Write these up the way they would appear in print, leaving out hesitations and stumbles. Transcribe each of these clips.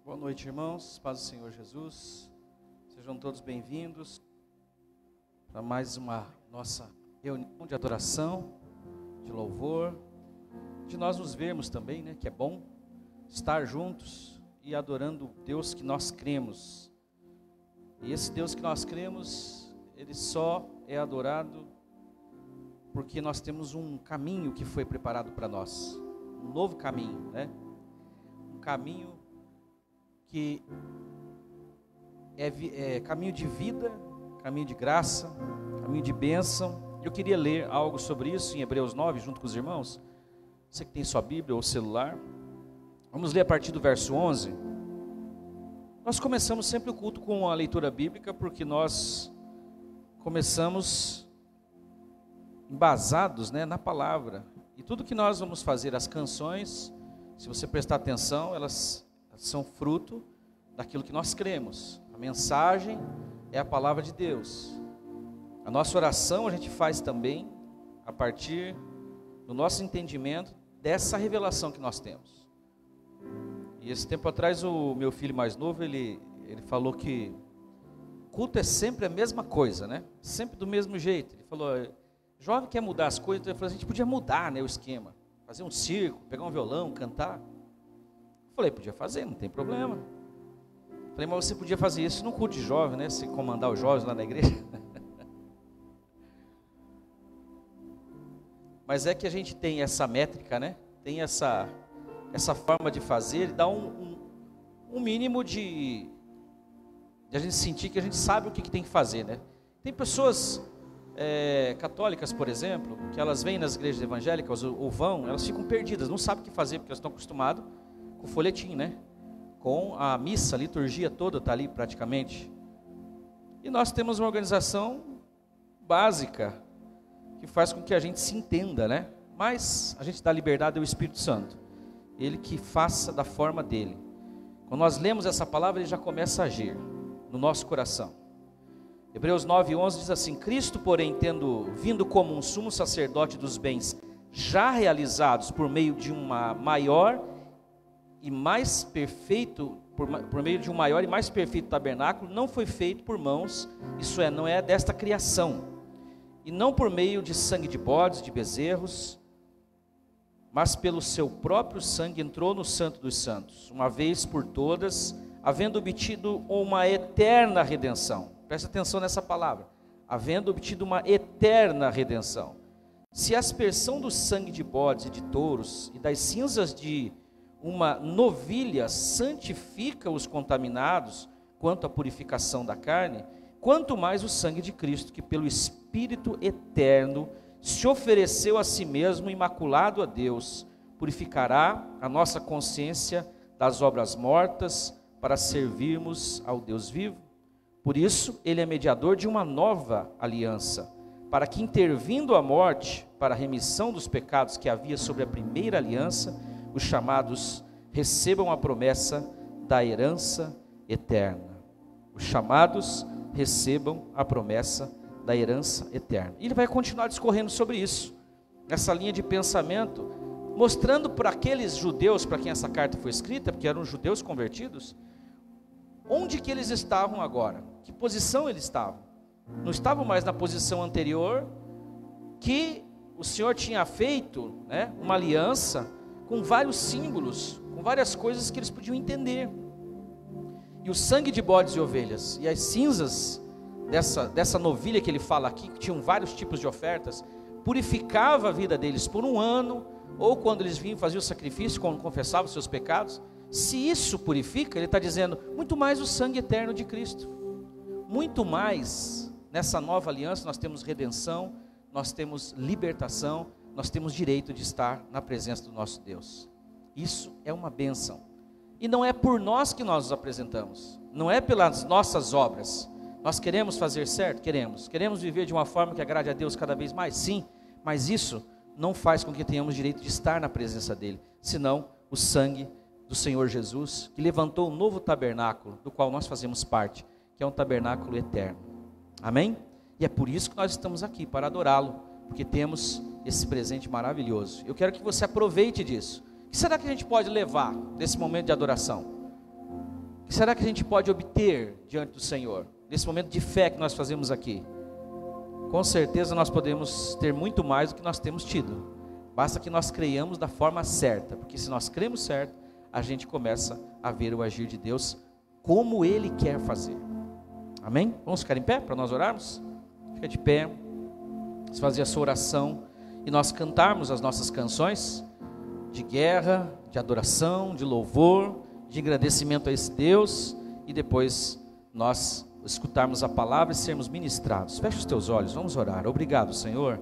Boa noite, irmãos, paz do Senhor Jesus, sejam todos bem-vindos para mais uma nossa reunião de adoração, de louvor, de nós nos vermos também, né, que é bom estar juntos e adorando o Deus que nós cremos. E esse Deus que nós cremos, Ele só é adorado porque nós temos um caminho que foi preparado para nós, um novo caminho, né? Um caminho que é caminho de vida, caminho de graça, caminho de bênção. Eu queria ler algo sobre isso em Hebreus 9, junto com os irmãos. Você que tem sua Bíblia ou celular, vamos ler a partir do verso 11. Nós começamos sempre o culto com a leitura bíblica, porque nós começamos embasados, né, na palavra. E tudo que nós vamos fazer, as canções, se você prestar atenção, elas são fruto daquilo que nós cremos. A mensagem é a palavra de Deus. A nossa oração a gente faz também a partir do nosso entendimento dessa revelação que nós temos. E esse tempo atrás o meu filho mais novo, ele falou que culto é sempre a mesma coisa, né? Sempre do mesmo jeito. Ele falou, jovem quer mudar as coisas, então ele falou, a gente podia mudar, né, o esquema. Fazer um circo, pegar um violão, cantar. Falei, podia fazer, não tem problema. Falei, mas você podia fazer isso num culto de jovem, né? Se comandar os jovens lá na igreja. Mas é que a gente tem essa métrica, né? Tem essa forma de fazer, e dá um mínimo de a gente sentir que a gente sabe o que tem que fazer, né? Tem pessoas católicas, por exemplo, que elas vêm nas igrejas evangélicas ou vão, elas ficam perdidas, não sabem o que fazer, porque elas estão acostumadas com o folhetim, né? Com a missa, a liturgia toda está ali praticamente. E nós temos uma organização básica que faz com que a gente se entenda, né? Mas a gente dá liberdade ao Espírito Santo, Ele que faça da forma dele. Quando nós lemos essa palavra, Ele já começa a agir no nosso coração. Hebreus 9:11 diz assim: Cristo, porém, tendo vindo como um sumo sacerdote dos bens já realizados por meio de uma maior e mais perfeito, por meio de um maior e mais perfeito tabernáculo, não foi feito por mãos, isso é, não é desta criação, e não por meio de sangue de bodes, de bezerros, mas pelo seu próprio sangue entrou no Santo dos Santos, uma vez por todas, havendo obtido uma eterna redenção. Presta atenção nessa palavra, havendo obtido uma eterna redenção. Se a aspersão do sangue de bodes e de touros e das cinzas de uma novilha santifica os contaminados quanto à purificação da carne, quanto mais o sangue de Cristo, que pelo Espírito eterno se ofereceu a si mesmo imaculado a Deus, purificará a nossa consciência das obras mortas para servirmos ao Deus vivo. Por isso, ele é mediador de uma nova aliança, para que, intervindo a morte para a remissão dos pecados que havia sobre a primeira aliança, os chamados recebam a promessa da herança eterna. Os chamados recebam a promessa da herança eterna. E ele vai continuar discorrendo sobre isso, nessa linha de pensamento, mostrando para aqueles judeus, para quem essa carta foi escrita, porque eram judeus convertidos, onde que eles estavam agora, que posição eles estavam. Não estavam mais na posição anterior, que o Senhor tinha feito, né, uma aliança com vários símbolos, com várias coisas que eles podiam entender. E o sangue de bodes e ovelhas, e as cinzas dessa novilha que ele fala aqui, que tinham vários tipos de ofertas, purificava a vida deles por um ano, ou quando eles vinham fazer o sacrifício, quando confessavam os seus pecados. Se isso purifica, ele está dizendo, muito mais o sangue eterno de Cristo. Muito mais, nessa nova aliança, nós temos redenção, nós temos libertação, nós temos direito de estar na presença do nosso Deus. Isso é uma bênção. E não é por nós que nós nos apresentamos, não é pelas nossas obras. Nós queremos fazer certo? Queremos viver de uma forma que agrade a Deus cada vez mais? Sim, mas isso não faz com que tenhamos direito de estar na presença dEle, senão o sangue do Senhor Jesus, que levantou um novo tabernáculo, do qual nós fazemos parte, que é um tabernáculo eterno. Amém? E é por isso que nós estamos aqui, para adorá-lo, porque temos esse presente maravilhoso. Eu quero que você aproveite disso. O que será que a gente pode levar desse momento de adoração? que será que a gente pode obter diante do Senhor? Nesse momento de fé que nós fazemos aqui, com certeza nós podemos ter muito mais do que nós temos tido. Basta que nós creiamos da forma certa, porque se nós cremos certo, a gente começa a ver o agir de Deus como Ele quer fazer. Amém? Vamos ficar em pé para nós orarmos? Fica de pé, fazer a sua oração e nós cantarmos as nossas canções de guerra, de adoração, de louvor, de agradecimento a esse Deus, e depois nós escutarmos a palavra e sermos ministrados. Feche os teus olhos, vamos orar. Obrigado, Senhor,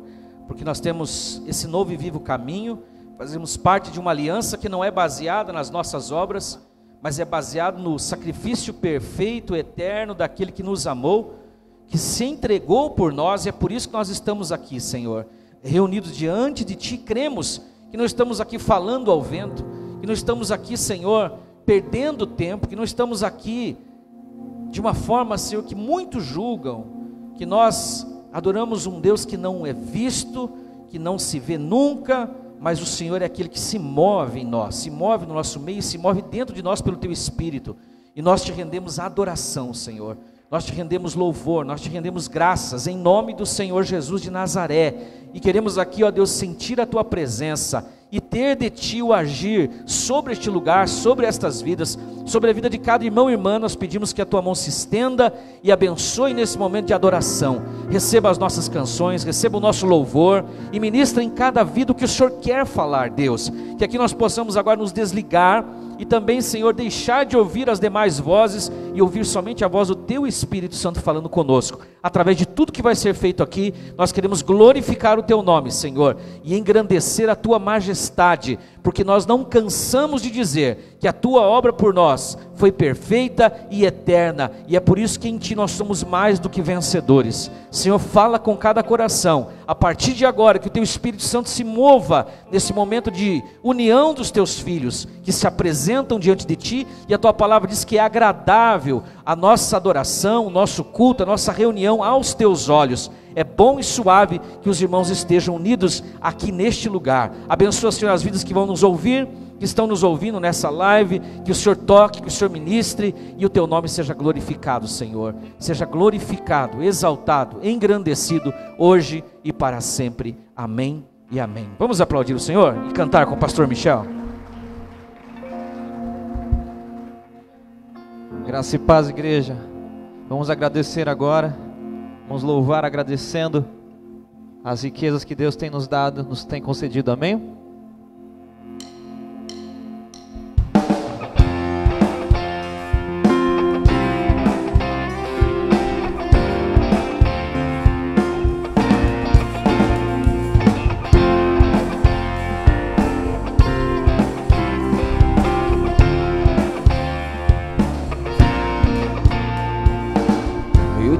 porque nós temos esse novo e vivo caminho, fazemos parte de uma aliança que não é baseada nas nossas obras, mas é baseado no sacrifício perfeito, eterno, daquele que nos amou, que se entregou por nós, e é por isso que nós estamos aqui, Senhor, reunidos diante de Ti. Cremos que não estamos aqui falando ao vento, que não estamos aqui, Senhor, perdendo tempo, que não estamos aqui de uma forma, Senhor, que muitos julgam, que nós adoramos um Deus que não é visto, que não se vê nunca, mas o Senhor é aquele que se move em nós, se move no nosso meio, se move dentro de nós pelo Teu Espírito, e nós Te rendemos adoração, Senhor, nós Te rendemos louvor, nós Te rendemos graças, em nome do Senhor Jesus de Nazaré, e queremos aqui, ó Deus, sentir a Tua presença, e ter de Ti o agir sobre este lugar, sobre estas vidas, sobre a vida de cada irmão e irmã. Nós pedimos que a Tua mão se estenda e abençoe nesse momento de adoração. Receba as nossas canções, receba o nosso louvor e ministra em cada vida o que o Senhor quer falar, Deus. Que aqui nós possamos agora nos desligar e também, Senhor, deixar de ouvir as demais vozes e ouvir somente a voz do Teu Espírito Santo falando conosco. Através de tudo que vai ser feito aqui, nós queremos glorificar o Teu nome, Senhor, e engrandecer a Tua majestade, porque nós não cansamos de dizer que a Tua obra por nós foi perfeita e eterna, e é por isso que em Ti nós somos mais do que vencedores. Senhor, fala com cada coração, a partir de agora, que o Teu Espírito Santo se mova nesse momento de união dos Teus filhos, que se apresentam diante de Ti, e a Tua palavra diz que é agradável a nossa adoração, o nosso culto, a nossa reunião aos Teus olhos. É bom e suave que os irmãos estejam unidos aqui neste lugar. Abençoa, Senhor, as vidas que vão nos ouvir, que estão nos ouvindo nessa live, que o Senhor toque, que o Senhor ministre, e o Teu nome seja glorificado, Senhor, seja glorificado, exaltado, engrandecido, hoje e para sempre, amém e amém. Vamos aplaudir o Senhor e cantar com o pastor Michel. Graça e paz, igreja. Vamos agradecer agora, vamos louvar agradecendo as riquezas que Deus tem nos dado, nos tem concedido, amém?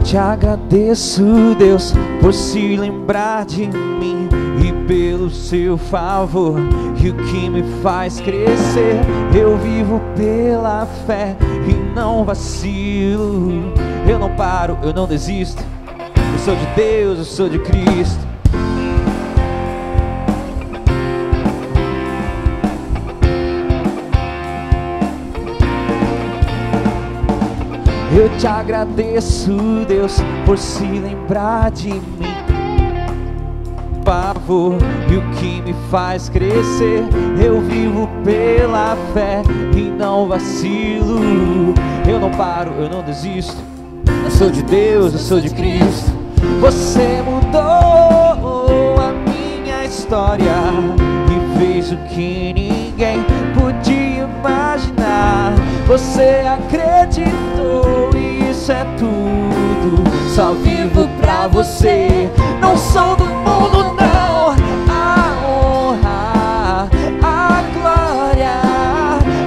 Te agradeço, Deus, por se lembrar de mim e pelo seu favor, e o que me faz crescer. Eu vivo pela fé e não vacilo. Eu não paro, eu não desisto. Eu sou de Deus, eu sou de Cristo. Eu te agradeço, Deus, por se lembrar de mim, favor, e o que me faz crescer. Eu vivo pela fé e não vacilo. Eu não paro, eu não desisto. Eu sou de Deus, eu sou de Cristo. Você mudou a minha história e fez o que ninguém podia imaginar. Você acreditou e isso é tudo. Só vivo pra você, não sou do mundo não. A honra, a glória,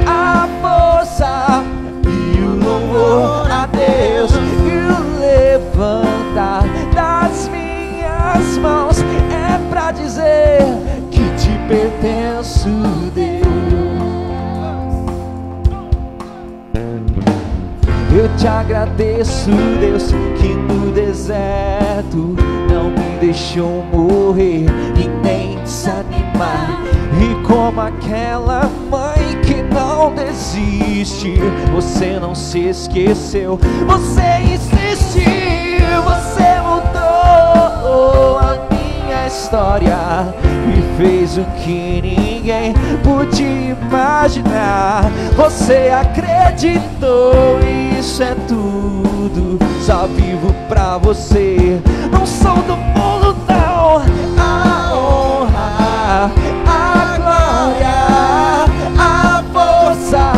a força e o louvor a Deus, e o levantar das minhas mãos é pra dizer que te pertenço, Deus. Eu te agradeço, Deus, que no deserto não me deixou morrer e nem desanimar. E como aquela mãe que não desiste. Você não se esqueceu, você insistiu, você mudou a minha história e fez o que ninguém podia imaginar. Você acreditou e isso é tudo, só vivo pra você. Não sou do mundo não. A honra, a glória, a força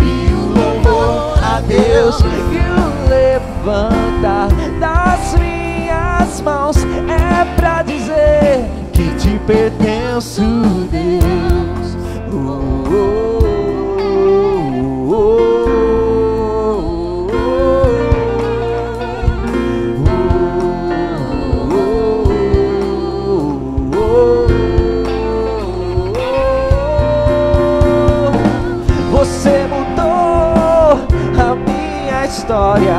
e o louvor a Deus e o levantar das minhas mãos é pra dizer que te pertenço, Deus. Você mudou a minha história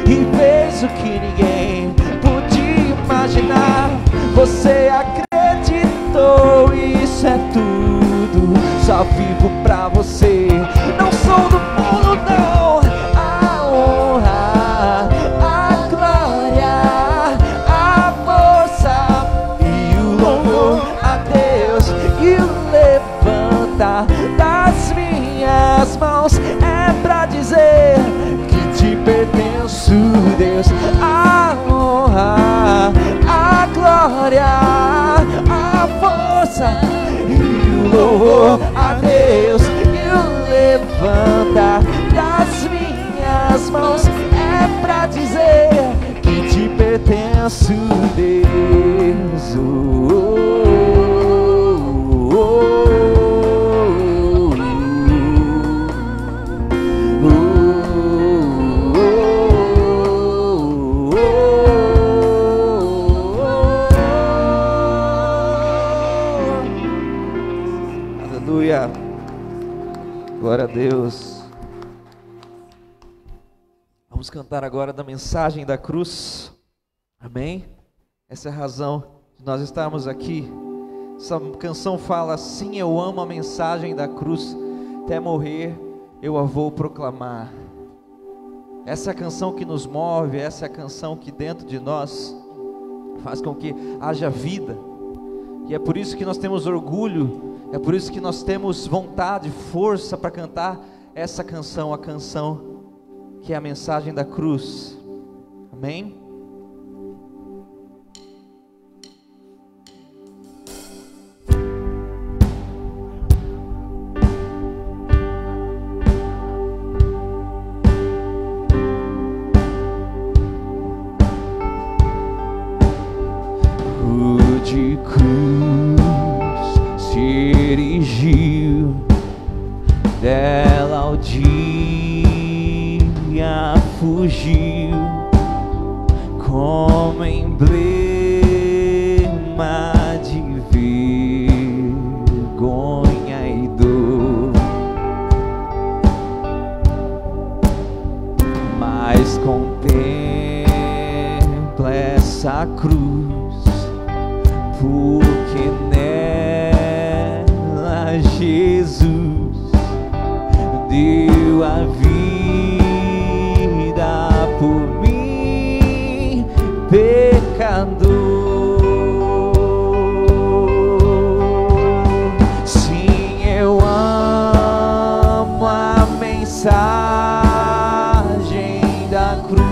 e fez o que ninguém podia imaginar. Você acreditou, isso é tudo, só vivo pra você. Não sou do mundo não. A honra, a glória, a força e o louvor a Deus e o levantar das minhas mãos é pra dizer que te pertenço, Deus. A honra, a glória, a força e o louvor a Deus e o levantar das minhas mãos é pra dizer que te pertenço, Deus. Aleluia, glória a Deus. Vamos cantar agora da mensagem da cruz, amém? Essa é a razão de nós estarmos aqui. Essa canção fala assim: eu amo a mensagem da cruz, até morrer eu a vou proclamar. Essa é a canção que nos move, essa é a canção que dentro de nós faz com que haja vida. E é por isso que nós temos orgulho, é por isso que nós temos vontade, força para cantar essa canção, a canção que é a mensagem da cruz, amém? De cruz se erigiu, dela ao dia fugiu, como emblema de vergonha e dor. Mas contempla essa cruz, porque nela Jesus deu a vida por mim, pecador. Sim, eu amo a mensagem da cruz.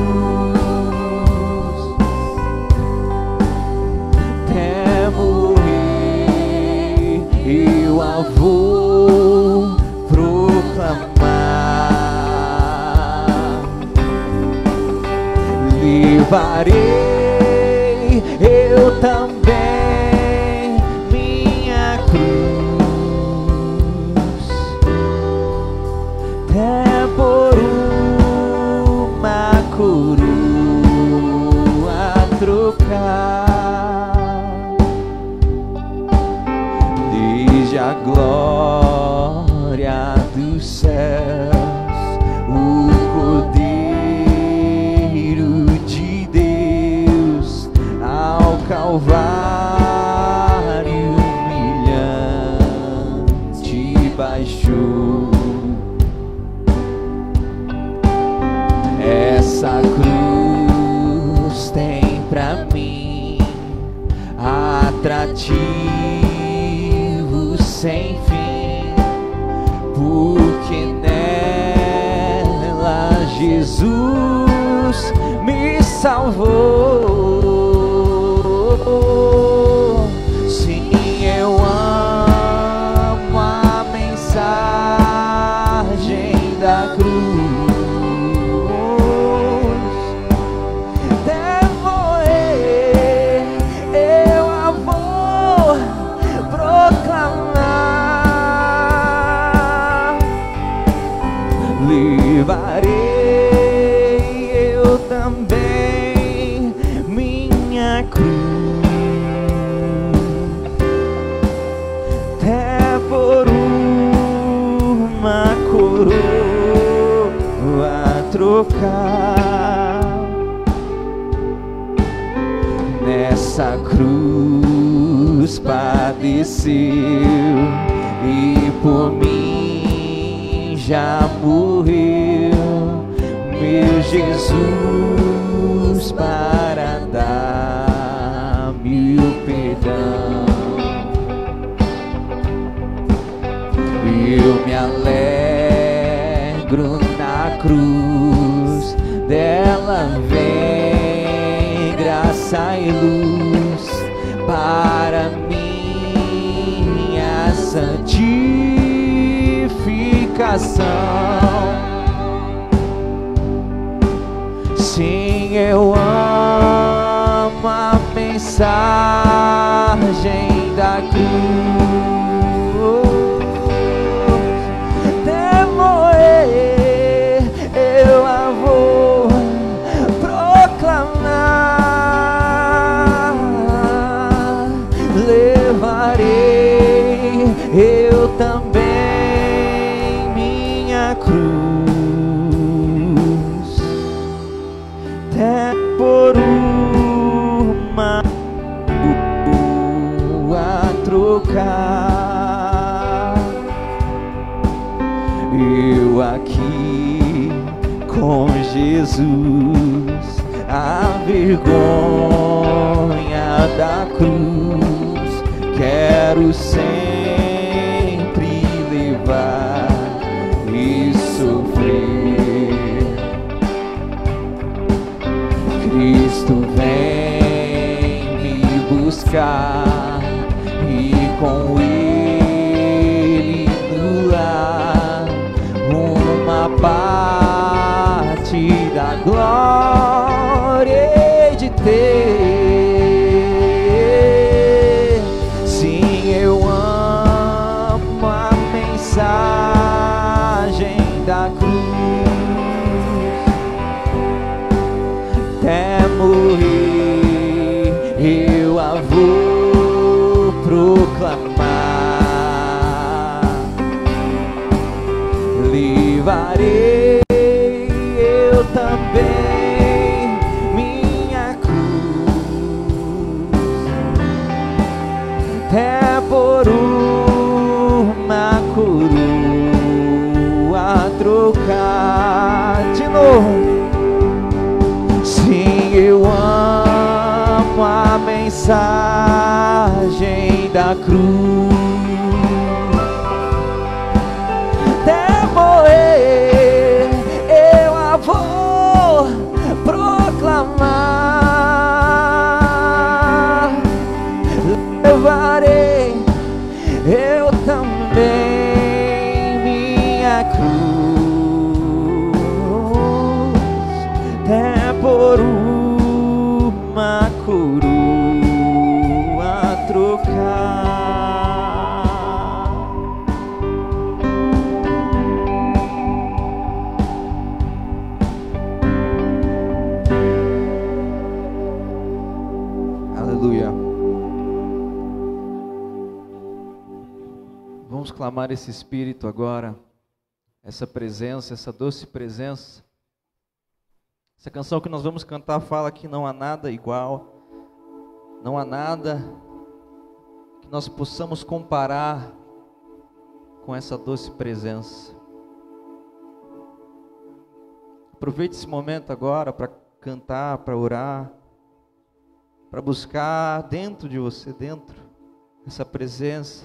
Eu a vou proclamar, levarei eu também minha cruz, até por uma coroa trocar. A glória dos céus, o Cordeiro de Deus ao Calvário humilhando baixou. Essa cruz tem pra mim atrativo sem fim, porque nela Jesus me salvou. Sim, eu amo a mensagem da cruz. Levarei eu também minha cruz, até por uma coroa a trocar. Nessa cruz padeceu e por mim já morreu, meu Jesus, para dar-me o perdão. Eu me alegro na cruz, dela vem graça e luz para minha santificação. Sim, eu amo a mensagem da cruz. Até morrer eu a vou proclamar. Levarei eu também minha cruz, até por uma a trocar. Eu aqui com Jesus, a vergonha da cruz quero sempre levar e sofrer. Cristo vem me buscar e com Ele no lar uma parte da glória hei de ter. Sim, eu amo a mensagem da cruz, até morrer eu a vou proclamar. Levarei eu também minha cruz, até por uma coroa a trocar. De novo. Sim, eu amo a mensagem da cruz, até morrer eu a vou proclamar. Levarei eu também minha cruz, até por uma coroa a trocar. Aleluia. Vamos clamar esse Espírito agora, essa presença, essa doce presença. Essa canção que nós vamos cantar fala que não há nada igual, não há nada que nós possamos comparar com essa doce presença. Aproveite esse momento agora para cantar, para orar, para buscar dentro de você, dentro essa presença.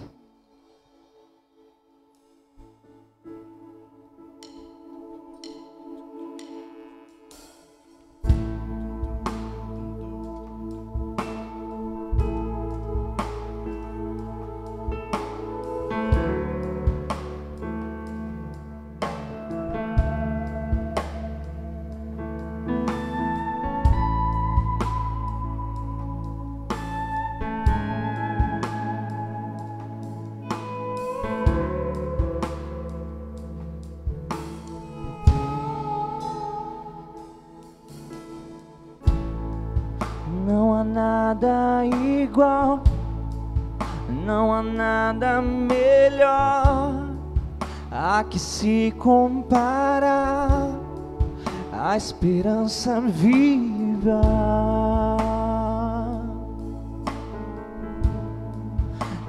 Não há nada igual, não há nada melhor a que se compara a esperança viva.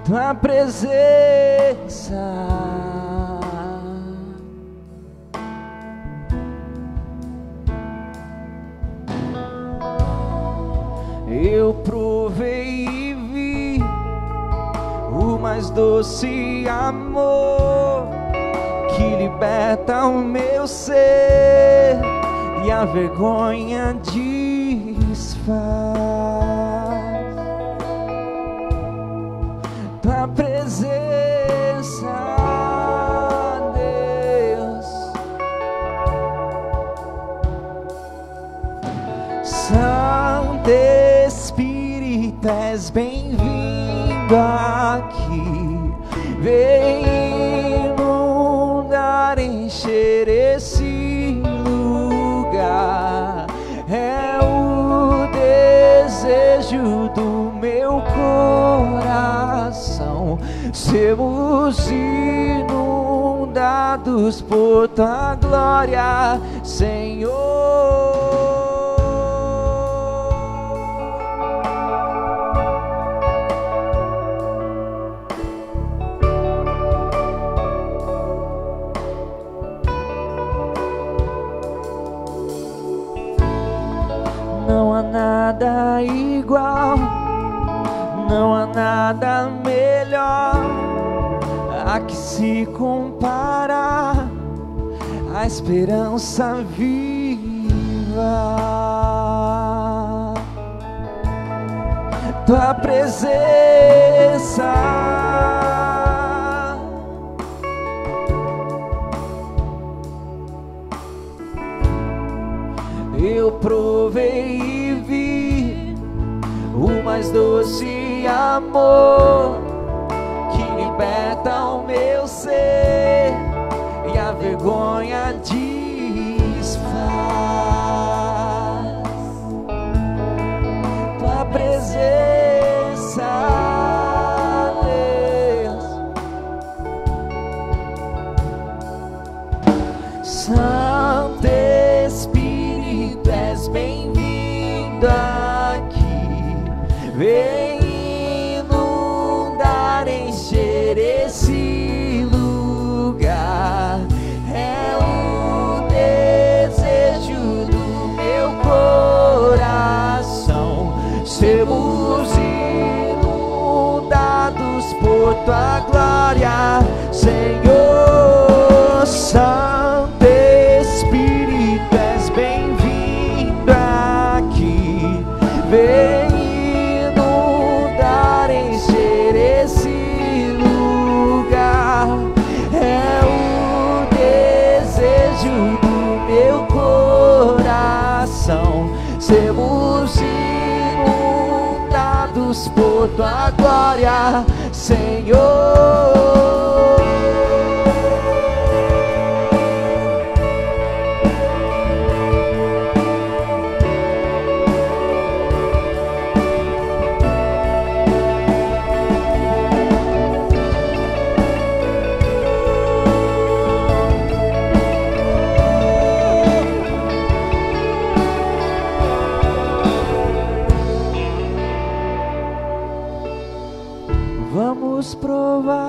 Tua presença, eu provei e vi o mais doce amor que liberta o meu ser e a vergonha desfaz. Tua presença, Deus, Santo Espírito, és bem-vindo aqui. Vem inundar, encher esse lugar. É o desejo do meu coração. Sermos inundados por tua glória, Senhor. Não há nada igual, não há nada melhor a que se compara a esperança viva. Tua presença, eu provei e vi o mais doce amor que liberta o meu ser e a vergonha desfaz. Tua presença, Deus, Santo Espírito, és bem-vindo aqui. Vem inundar, encher esse lugar. É o desejo do meu coração. Sermos inundados por tua glória, Senhor. Santo Espírito, és bem-vindo aqui. Vem inundar, encher esse lugar. É o desejo do meu coração. Sermos inundados por tua glória, Senhor. Vamos provar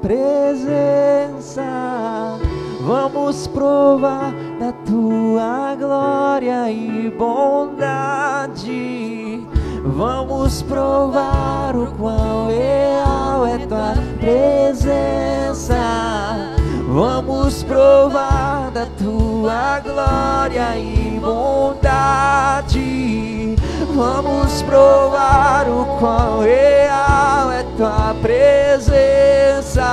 presença, vamos provar da tua glória e bondade. Vamos provar o quão real é tua presença. Vamos provar da tua glória e bondade. Vamos provar o quão real é tua presença.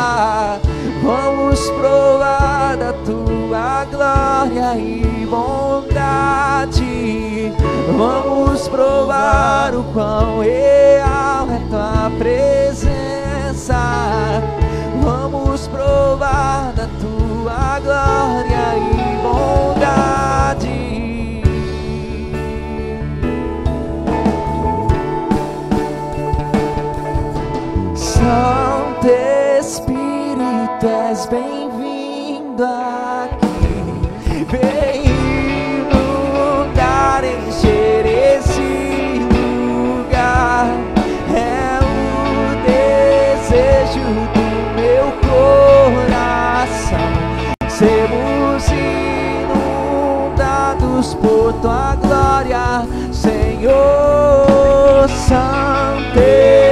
Vamos provar da tua glória e bondade. Vamos provar o quão real é tua presença. Vamos provar da tua glória e bondade. Santo Espírito, és bem-vindo aqui. Vem inundar, encher esse lugar. É o desejo do meu coração. Sermos inundados por tua glória, Senhor. Santo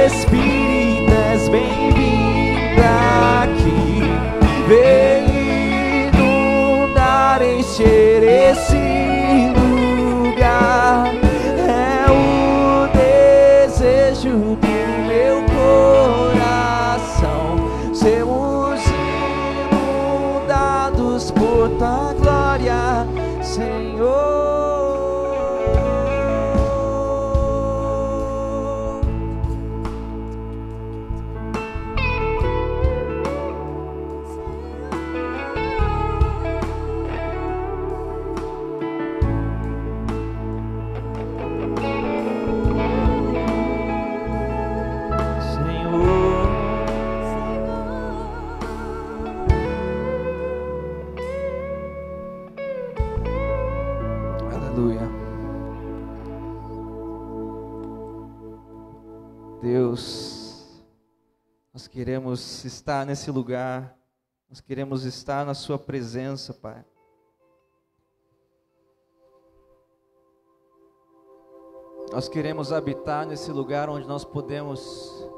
Espírito, és bem-vindo aqui. Vem inundar, encher esse lugar. É o desejo do meu coração. Sermos inundados por tua glória, Senhor. Deus, nós queremos estar nesse lugar, nós queremos estar na sua presença, Pai. Nós queremos habitar nesse lugar onde nós podemos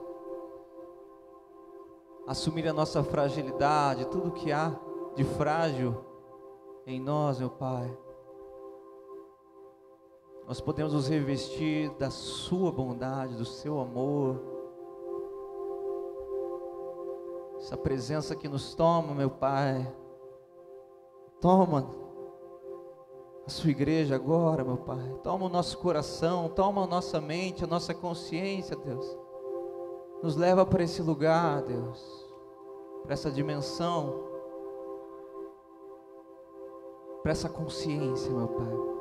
assumir a nossa fragilidade, tudo que há de frágil em nós, meu Pai. Nós podemos nos revestir da sua bondade, do seu amor. Essa presença que nos toma, meu Pai. Toma a sua igreja agora, meu Pai. Toma o nosso coração, toma a nossa mente, a nossa consciência, Deus. Nos leva para esse lugar, Deus, para essa dimensão, para essa consciência, meu Pai.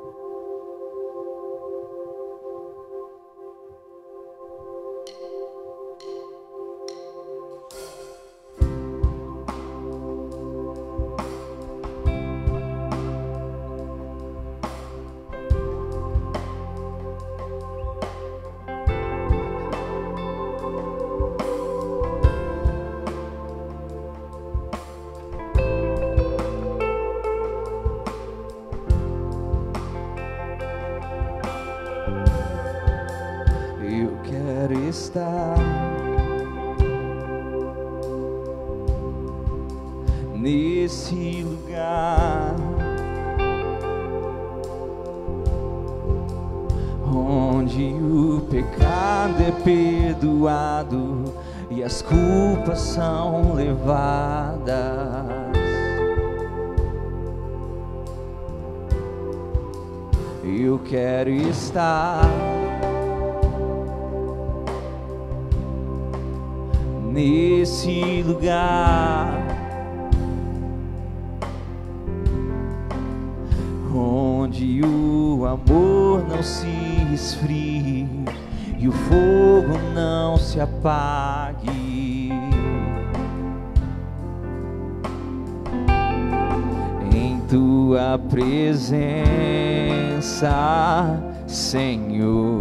Estar nesse lugar onde o pecado é perdoado e as culpas são levadas. Eu quero estar nesse lugar onde o amor não se esfrie e o fogo não se apague. Em tua presença, Senhor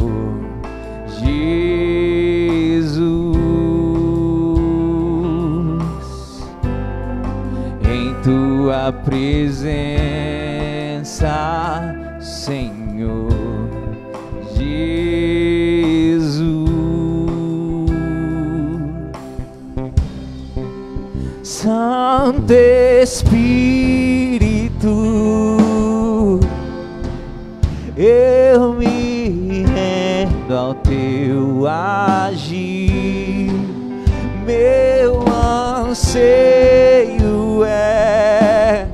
Jesus. tua presença, Senhor Jesus. Santo Espírito, eu me rendo ao teu agir. Meu anseio é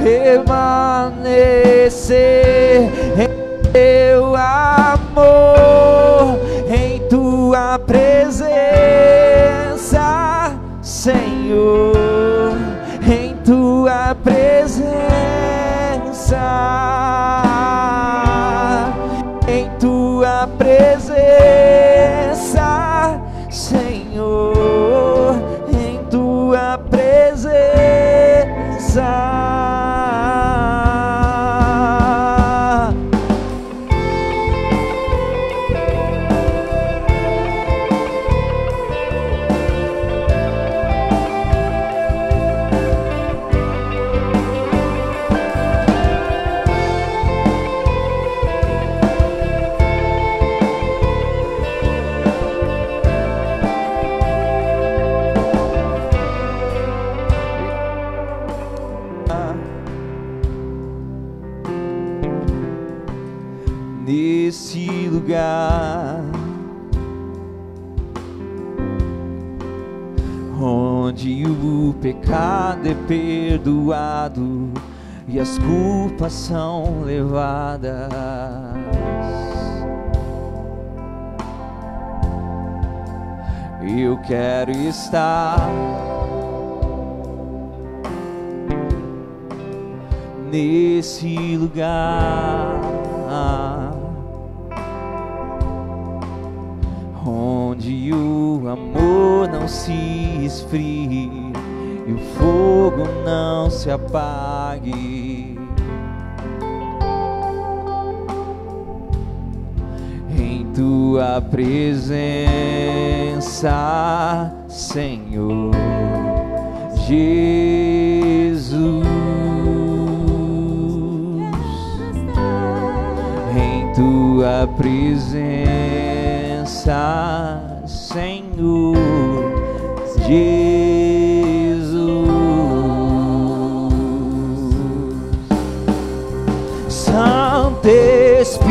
permanecer em teu amor, em tua presença, Senhor, em tua presença, em tua presença, Senhor, em tua presença. Nesse lugar onde o pecado é perdoado e as culpas são levadas, eu quero estar nesse lugar onde o amor não se esfrie e o fogo não se apague. Em tua presença, Senhor Jesus, em tua presença, Senhor Jesus. Santo Espírito,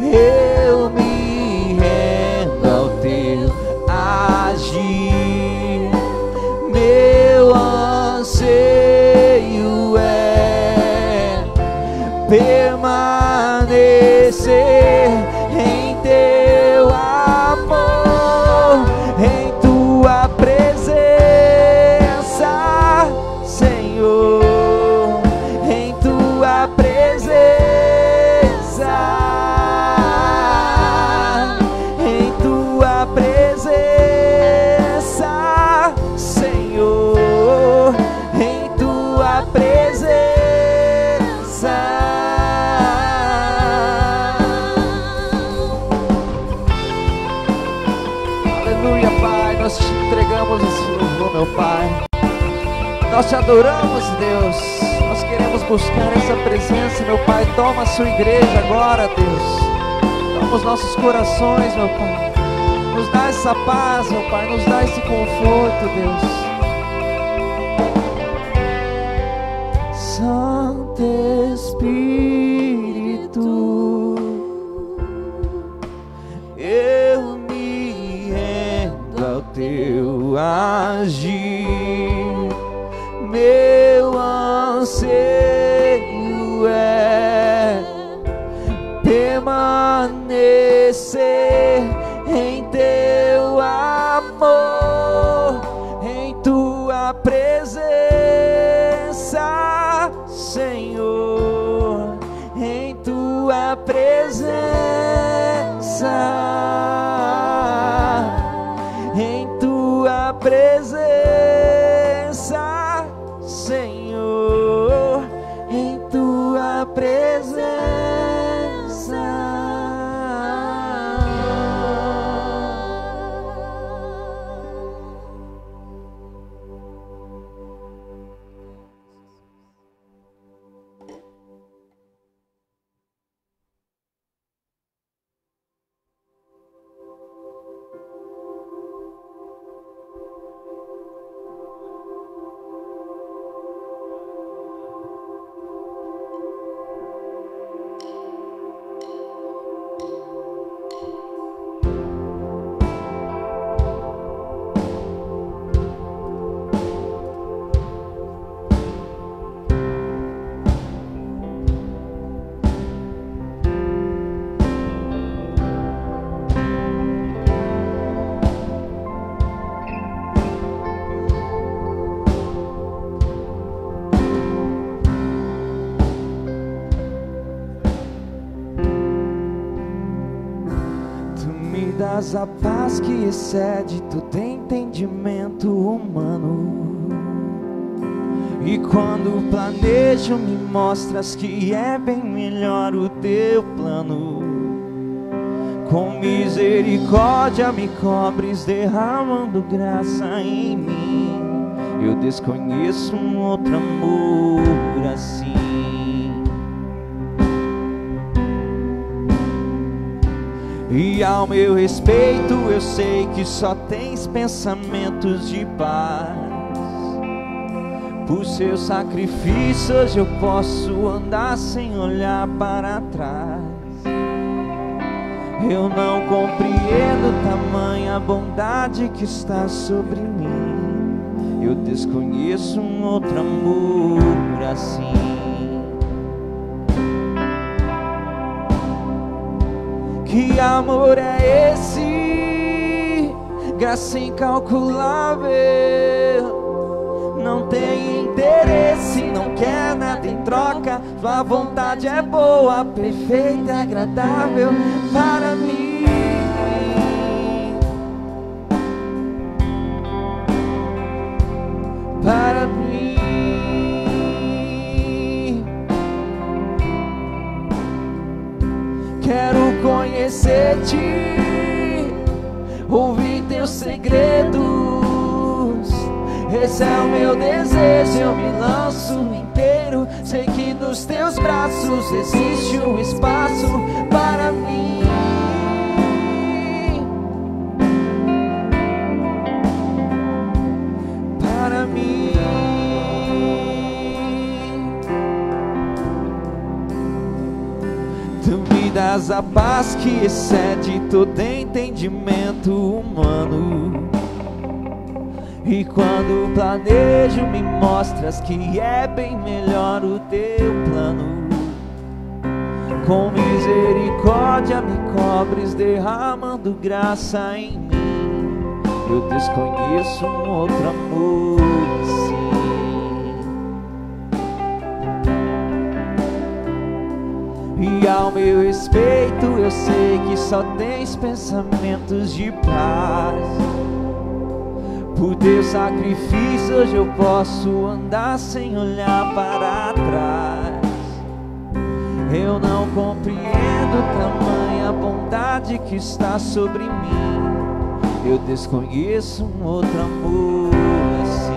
eu me rendo ao teu agir. Meu anseio é permanecer em teu amor, em tua presença, Senhor, em tua presença, em tua presença, Senhor, em tua presença. Aleluia, Pai, nós te entregamos esse louvor, meu Pai. Nós te adoramos, Deus. Nós queremos buscar essa presença, meu Pai. Toma a sua igreja agora, Deus. Toma os nossos corações, meu Pai. Nos dá essa paz, meu Pai. Nos dá esse conforto, Deus. Santo Espírito, eu me rendo ao teu agir. Meu anseio é permanecer em teu amor, em tua presença, Senhor, em tua presença, em tua presença, Senhor, em tua presença. Tu me dás a paz que excede todo entendimento humano. E quando planejo me mostras que é bem melhor o teu plano. Com misericórdia me cobres, derramando graça em mim. Eu desconheço um outro amor assim. E ao meu respeito eu sei que só tens pensamentos de paz. Por seus sacrifícios eu posso andar sem olhar para trás. Eu não compreendo tamanha bondade que está sobre mim. Eu desconheço um outro amor assim. Que amor é esse? Graça incalculável. Não tem interesse, não quer nada em troca. Sua vontade é boa, perfeita e agradável para mim. Para mim. Quero conhecer-te, ouvir teus segredos. Esse é o meu desejo, eu me lanço inteiro. Sei que nos teus braços existe um espaço para mim. Para mim. Tu me dás a paz que excede todo entendimento humano. E quando planejo me mostras que é bem melhor o teu plano. Com misericórdia me cobres, derramando graça em mim. Eu desconheço um outro amor assim. E ao meu respeito eu sei que só tens pensamentos de paz. Por teus sacrifícios eu posso andar sem olhar para trás. Eu não compreendo tamanha bondade que está sobre mim. Eu desconheço um outro amor assim.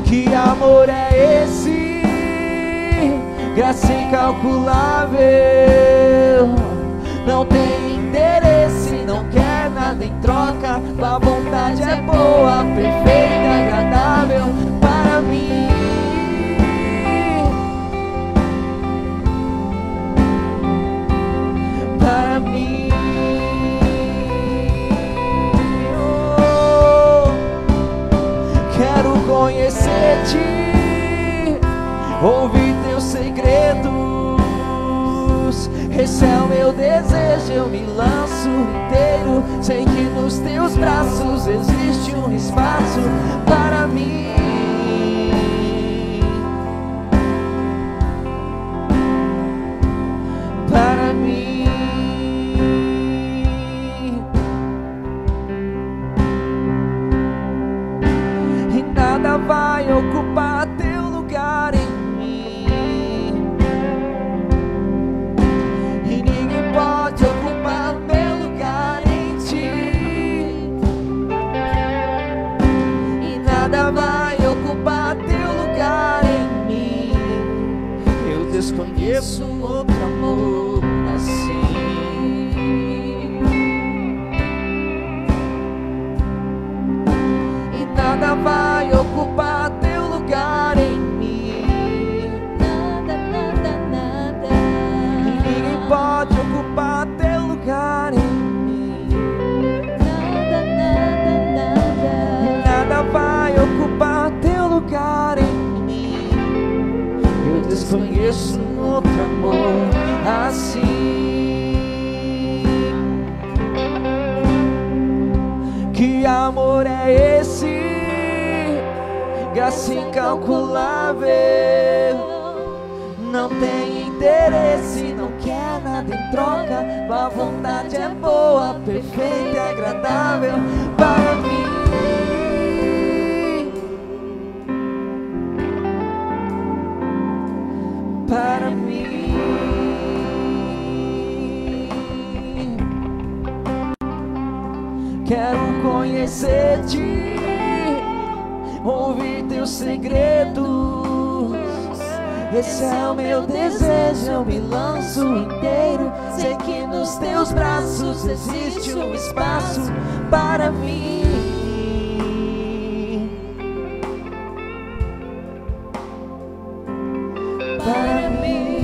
Que amor é esse? Graça incalculável. Não tem interesse, não quer nada em troca. Tua vontade é boa, perfeita e agradável para mim. Para mim. Oh, quero conhecer-te, ouvir teus segredos. Esse é o meu desejo, eu me lanço inteiro. Sei que nos teus braços existe um espaço para mim. Para mim. E nada vai ocupar teu lugar em pode ocupar meu lugar em ti. E nada vai ocupar teu lugar em mim. Eu desconheço outro amor assim. E nada vai ocupar teu lugar em mim. Nada, nada, nada. E ninguém pode ocupar teu lugar em mim. Nada, nada, nada. Nada vai ocupar teu lugar em mim. Eu desconheço um outro amor assim. Que amor é esse? Graça incalculável. Não tem interesse, não quer nada em troca. Tua vontade é boa, perfeita e agradável para mim. Para mim. Quero conhecer-te, ouvir teus segredos. Esse é o meu desejo, eu me lanço inteiro. Sei que nos teus braços existe um espaço para mim. Para mim.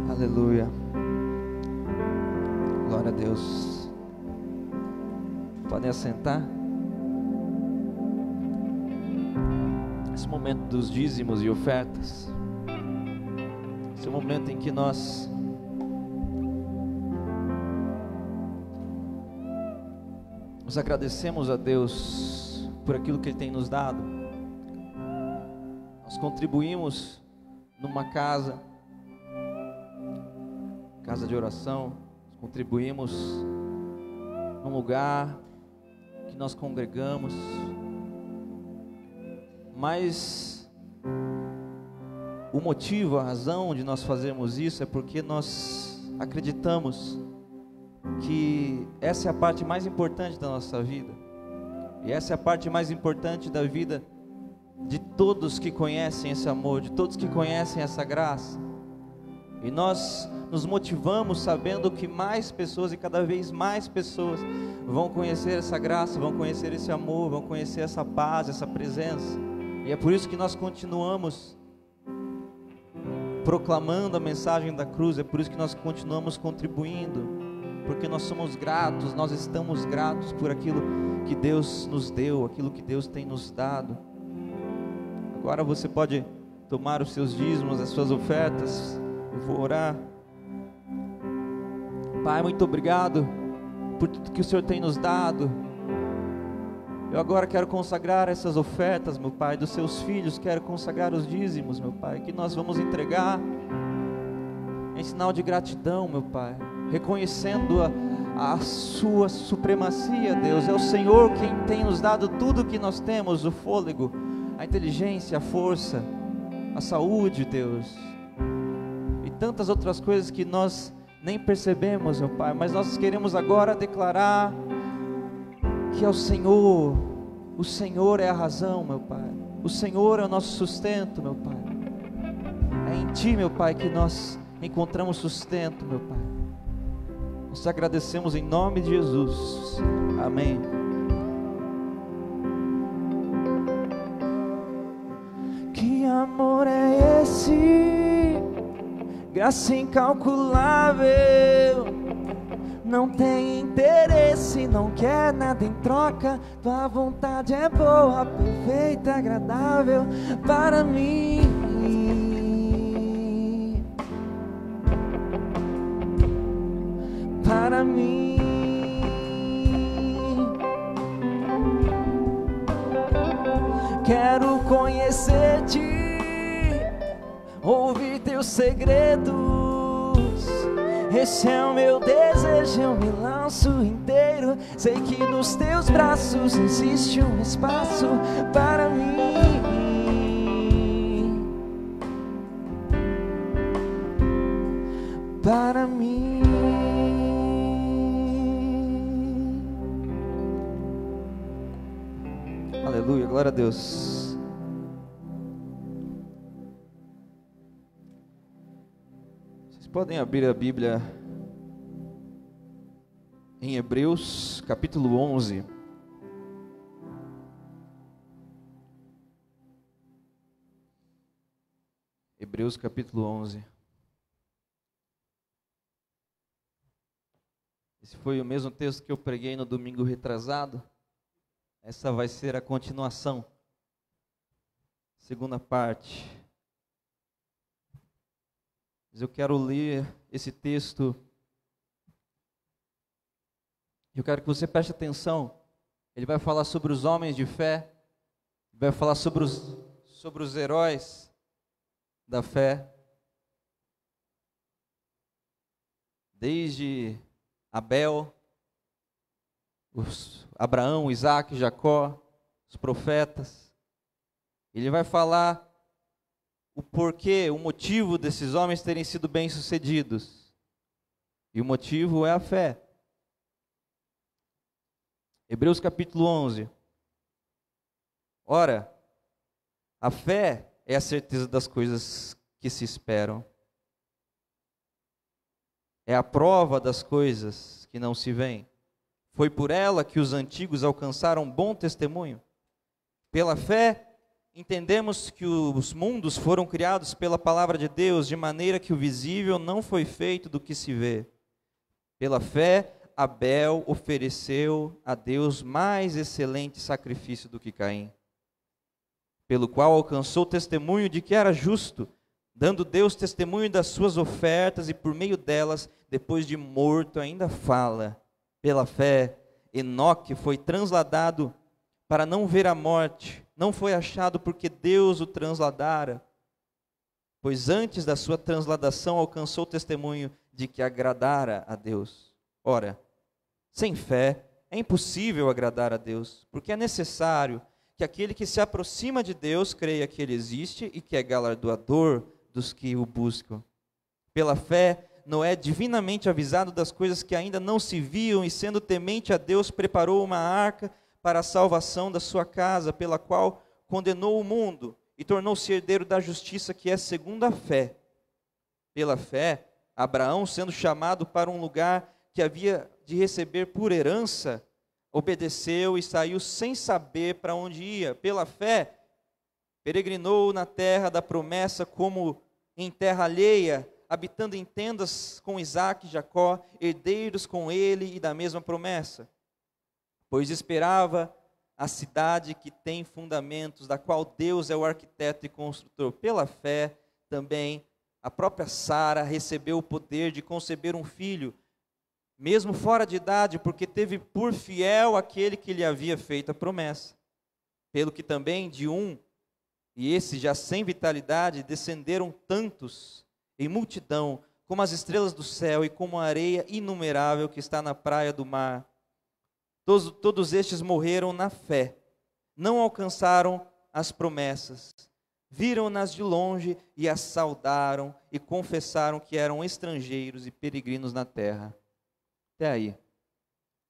Aleluia. Glória a Deus. Podem assentar. Esse momento dos dízimos e ofertas, esse é o momento em que nós nos agradecemos a Deus por aquilo que Ele tem nos dado. Nós contribuímos numa casa de oração, contribuímos num lugar que nós congregamos, mas o motivo, a razão de nós fazermos isso é porque nós acreditamos que essa é a parte mais importante da nossa vida, e essa é a parte mais importante da vida de todos que conhecem esse amor, de todos que conhecem essa graça. E nós nos motivamos sabendo que mais pessoas e cada vez mais pessoas vão conhecer essa graça, vão conhecer esse amor, vão conhecer essa paz, essa presença. E é por isso que nós continuamos proclamando a mensagem da cruz, é por isso que nós continuamos contribuindo, porque nós somos gratos, nós estamos gratos por aquilo que Deus nos deu, aquilo que Deus tem nos dado. Agora você pode tomar os seus dízimos, as suas ofertas. Eu vou orar. Pai, muito obrigado por tudo que o Senhor tem nos dado. Eu agora quero consagrar essas ofertas, meu Pai, dos seus filhos. Quero consagrar os dízimos, meu Pai, que nós vamos entregar em sinal de gratidão, meu Pai, reconhecendo a sua supremacia, Deus. É o Senhor quem tem nos dado tudo que nós temos, o fôlego, a inteligência, a força, a saúde, Deus, e tantas outras coisas que nós nem percebemos, meu Pai, mas nós queremos agora declarar que é o Senhor é a razão, meu Pai, o Senhor é o nosso sustento, meu Pai. É em Ti, meu Pai, que nós encontramos sustento, meu Pai. Nós te agradecemos em nome de Jesus, amém. Que amor é esse? Graça incalculável, não tem interesse, não quer nada em troca. Tua vontade é boa, perfeita, agradável para mim. Para mim. Quero conhecer-te, ouvir teus segredos. Esse é o meu desejo, eu me lanço inteiro. Sei que nos teus braços existe um espaço para mim. Para mim. Aleluia, glória a Deus. Podem abrir a Bíblia em Hebreus, capítulo 11. Hebreus, capítulo 11. Esse foi o mesmo texto que eu preguei no domingo retrasado. Essa vai ser a continuação, segunda parte. Mas eu quero ler esse texto. Eu quero que você preste atenção. Ele vai falar sobre os homens de fé vai falar sobre os heróis da fé, desde Abel, Abraão, Isaac, Jacó, os profetas. Ele vai falar o porquê, o motivo desses homens terem sido bem-sucedidos. E o motivo é a fé. Hebreus capítulo 11. Ora, a fé é a certeza das coisas que se esperam. É a prova das coisas que não se veem. Foi por ela que os antigos alcançaram bom testemunho. Pela fé, entendemos que os mundos foram criados pela palavra de Deus, de maneira que o visível não foi feito do que se vê. Pela fé, Abel ofereceu a Deus mais excelente sacrifício do que Caim, pelo qual alcançou testemunho de que era justo, dando Deus testemunho das suas ofertas, e por meio delas, depois de morto, ainda fala. Pela fé, Enoque foi transladado para não ver a morte, não foi achado porque Deus o transladara, pois antes da sua transladação alcançou testemunho de que agradara a Deus. Ora, sem fé é impossível agradar a Deus, porque é necessário que aquele que se aproxima de Deus creia que Ele existe e que é galardoador dos que o buscam. Pela fé, Noé, divinamente avisado das coisas que ainda não se viam e sendo temente a Deus, preparou uma arca para a salvação da sua casa, pela qual condenou o mundo e tornou-se herdeiro da justiça que é segundo a fé. Pela fé, Abraão, sendo chamado para um lugar que havia de receber por herança, obedeceu e saiu sem saber para onde ia. Pela fé, peregrinou na terra da promessa como em terra alheia, habitando em tendas com Isaque e Jacó, herdeiros com ele e da mesma promessa. Pois esperava a cidade que tem fundamentos, da qual Deus é o arquiteto e construtor. Pela fé, também, a própria Sara recebeu o poder de conceber um filho, mesmo fora de idade, porque teve por fiel aquele que lhe havia feito a promessa. Pelo que também de um, e esse já sem vitalidade, descenderam tantos em multidão, como as estrelas do céu e como a areia inumerável que está na praia do mar. Todos estes morreram na fé, não alcançaram as promessas, viram-nas de longe e as saudaram e confessaram que eram estrangeiros e peregrinos na terra. Até aí.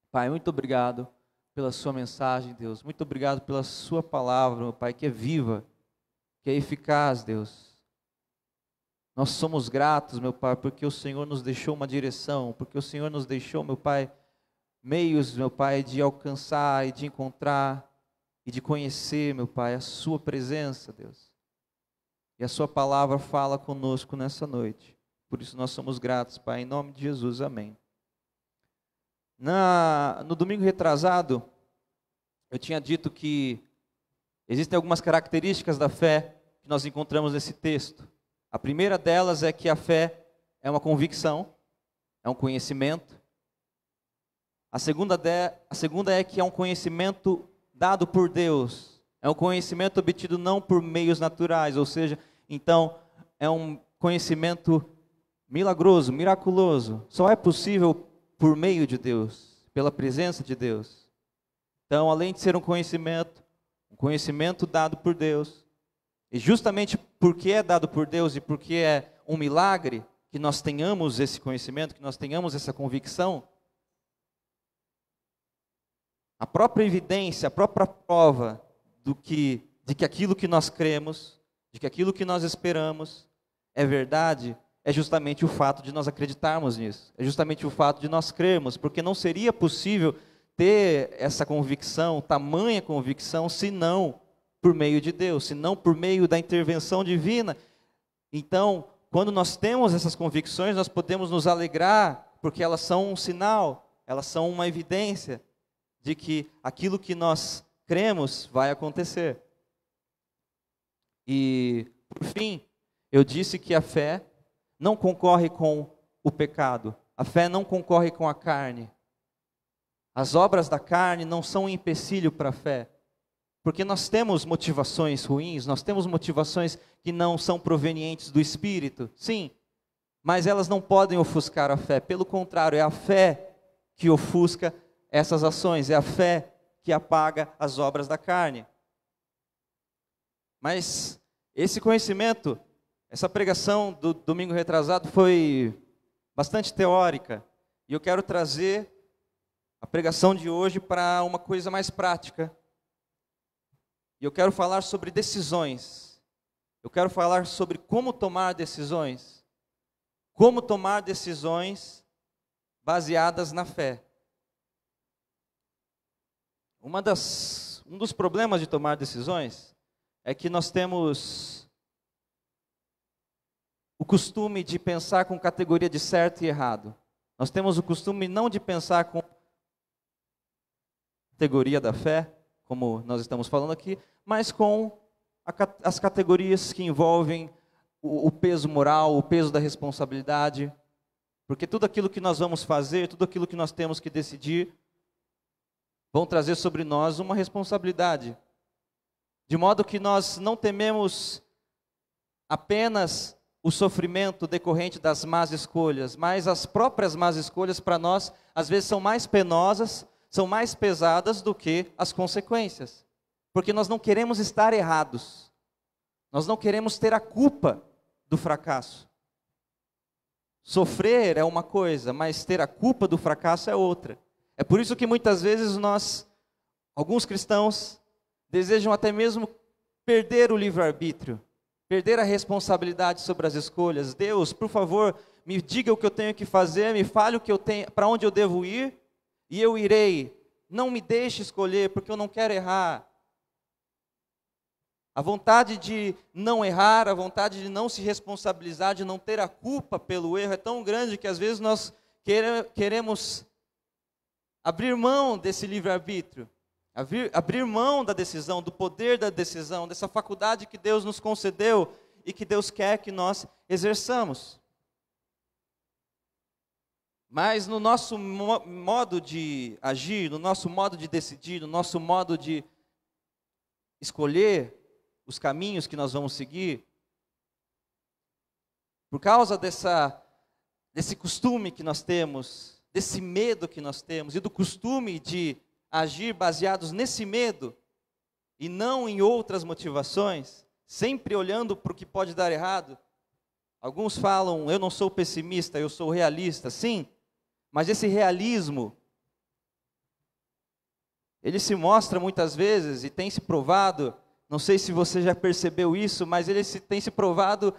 Pai, muito obrigado pela sua mensagem, Deus. Muito obrigado pela sua palavra, meu Pai, que é viva, que é eficaz, Deus. Nós somos gratos, meu Pai, porque o Senhor nos deixou uma direção, porque o Senhor nos deixou, meu Pai, meios, meu Pai, de alcançar e de encontrar e de conhecer, meu Pai, a sua presença, Deus. E a sua palavra fala conosco nessa noite. Por isso nós somos gratos, Pai, em nome de Jesus, amém. No domingo retrasado, eu tinha dito que existem algumas características da fé que nós encontramos nesse texto. A primeira delas é que a fé é uma convicção, é um conhecimento. A segunda é que é um conhecimento dado por Deus, é um conhecimento obtido não por meios naturais, ou seja, então é um conhecimento milagroso, miraculoso, só é possível por meio de Deus, pela presença de Deus. Então, além de ser um conhecimento dado por Deus, e justamente porque é dado por Deus e porque é um milagre que nós tenhamos esse conhecimento, que nós tenhamos essa convicção, a própria evidência, a própria prova de que aquilo que nós cremos, de que aquilo que nós esperamos é verdade, é justamente o fato de nós acreditarmos nisso, é justamente o fato de nós crermos, porque não seria possível ter essa convicção, tamanha convicção, senão por meio de Deus, senão por meio da intervenção divina. Então, quando nós temos essas convicções, nós podemos nos alegrar, porque elas são um sinal, elas são uma evidência de que aquilo que nós cremos vai acontecer. E, por fim, eu disse que a fé não concorre com o pecado, a fé não concorre com a carne. As obras da carne não são um empecilho para a fé, Porque nós temos motivações ruins, nós temos motivações que não são provenientes do Espírito, sim, mas elas não podem ofuscar a fé. Pelo contrário, é a fé que ofusca essas ações, é a fé que apaga as obras da carne. Mas esse conhecimento, essa pregação do domingo retrasado foi bastante teórica, e eu quero trazer a pregação de hoje para uma coisa mais prática. E eu quero falar sobre decisões. Eu quero falar sobre como tomar decisões. Como tomar decisões baseadas na fé. Um dos problemas de tomar decisões é que nós temos o costume de pensar com categoria de certo e errado. Nós temos o costume não de pensar com categoria da fé, como nós estamos falando aqui, mas com as categorias que envolvem o peso moral, o peso da responsabilidade, porque tudo aquilo que nós vamos fazer, tudo aquilo que nós temos que decidir, vão trazer sobre nós uma responsabilidade, de modo que nós não tememos apenas o sofrimento decorrente das más escolhas, mas as próprias más escolhas para nós, às vezes são mais penosas, são mais pesadas do que as consequências. Porque nós não queremos estar errados. Nós não queremos ter a culpa do fracasso. Sofrer é uma coisa, mas ter a culpa do fracasso é outra. É por isso que muitas vezes alguns cristãos, desejam até mesmo perder o livre-arbítrio, perder a responsabilidade sobre as escolhas. Deus, por favor, me diga o que eu tenho que fazer, me fale o que eu tenho, para onde eu devo ir, e eu irei. Não me deixe escolher, porque eu não quero errar. A vontade de não errar, a vontade de não se responsabilizar, de não ter a culpa pelo erro é tão grande que às vezes nós queremos abrir mão desse livre-arbítrio, abrir mão da decisão, do poder da decisão, dessa faculdade que Deus nos concedeu e que Deus quer que nós exerçamos. Mas no nosso modo de agir, no nosso modo de decidir, no nosso modo de escolher os caminhos que nós vamos seguir, por causa desse costume que nós temos, desse medo que nós temos e do costume de agir baseados nesse medo e não em outras motivações, sempre olhando para o que pode dar errado. Alguns falam, eu não sou pessimista, eu sou realista. Sim, mas esse realismo, ele se mostra muitas vezes e tem se provado, não sei se você já percebeu isso, mas ele tem se provado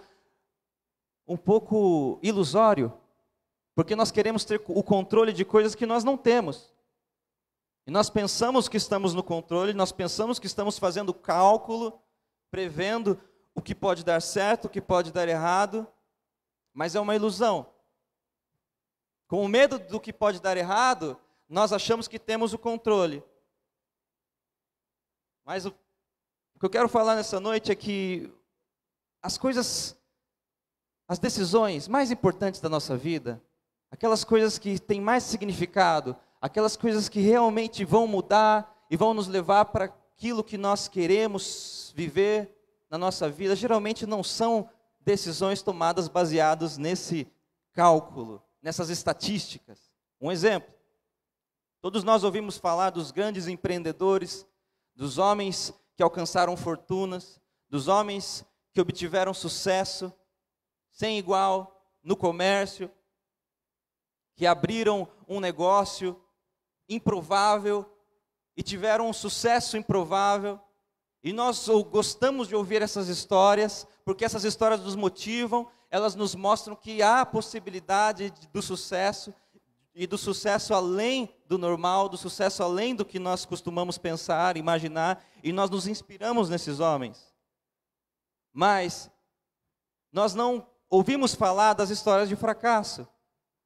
um pouco ilusório, porque nós queremos ter o controle de coisas que nós não temos. E nós pensamos que estamos no controle, nós pensamos que estamos fazendo cálculo, prevendo o que pode dar certo, o que pode dar errado, mas é uma ilusão. Com o medo do que pode dar errado, nós achamos que temos o controle. Mas o que eu quero falar nessa noite é que as decisões mais importantes da nossa vida, aquelas coisas que têm mais significado, aquelas coisas que realmente vão mudar e vão nos levar para aquilo que nós queremos viver na nossa vida, geralmente não são decisões tomadas baseadas nesse cálculo, nessas estatísticas. Um exemplo, todos nós ouvimos falar dos grandes empreendedores, dos homens que alcançaram fortunas, dos homens que obtiveram sucesso sem igual no comércio, que abriram um negócio improvável e tiveram um sucesso improvável. E nós gostamos de ouvir essas histórias, porque essas histórias nos motivam, elas nos mostram que há a possibilidade do sucesso, e do sucesso além do normal, do sucesso além do que nós costumamos pensar, imaginar, e nós nos inspiramos nesses homens. Mas nós não ouvimos falar das histórias de fracasso.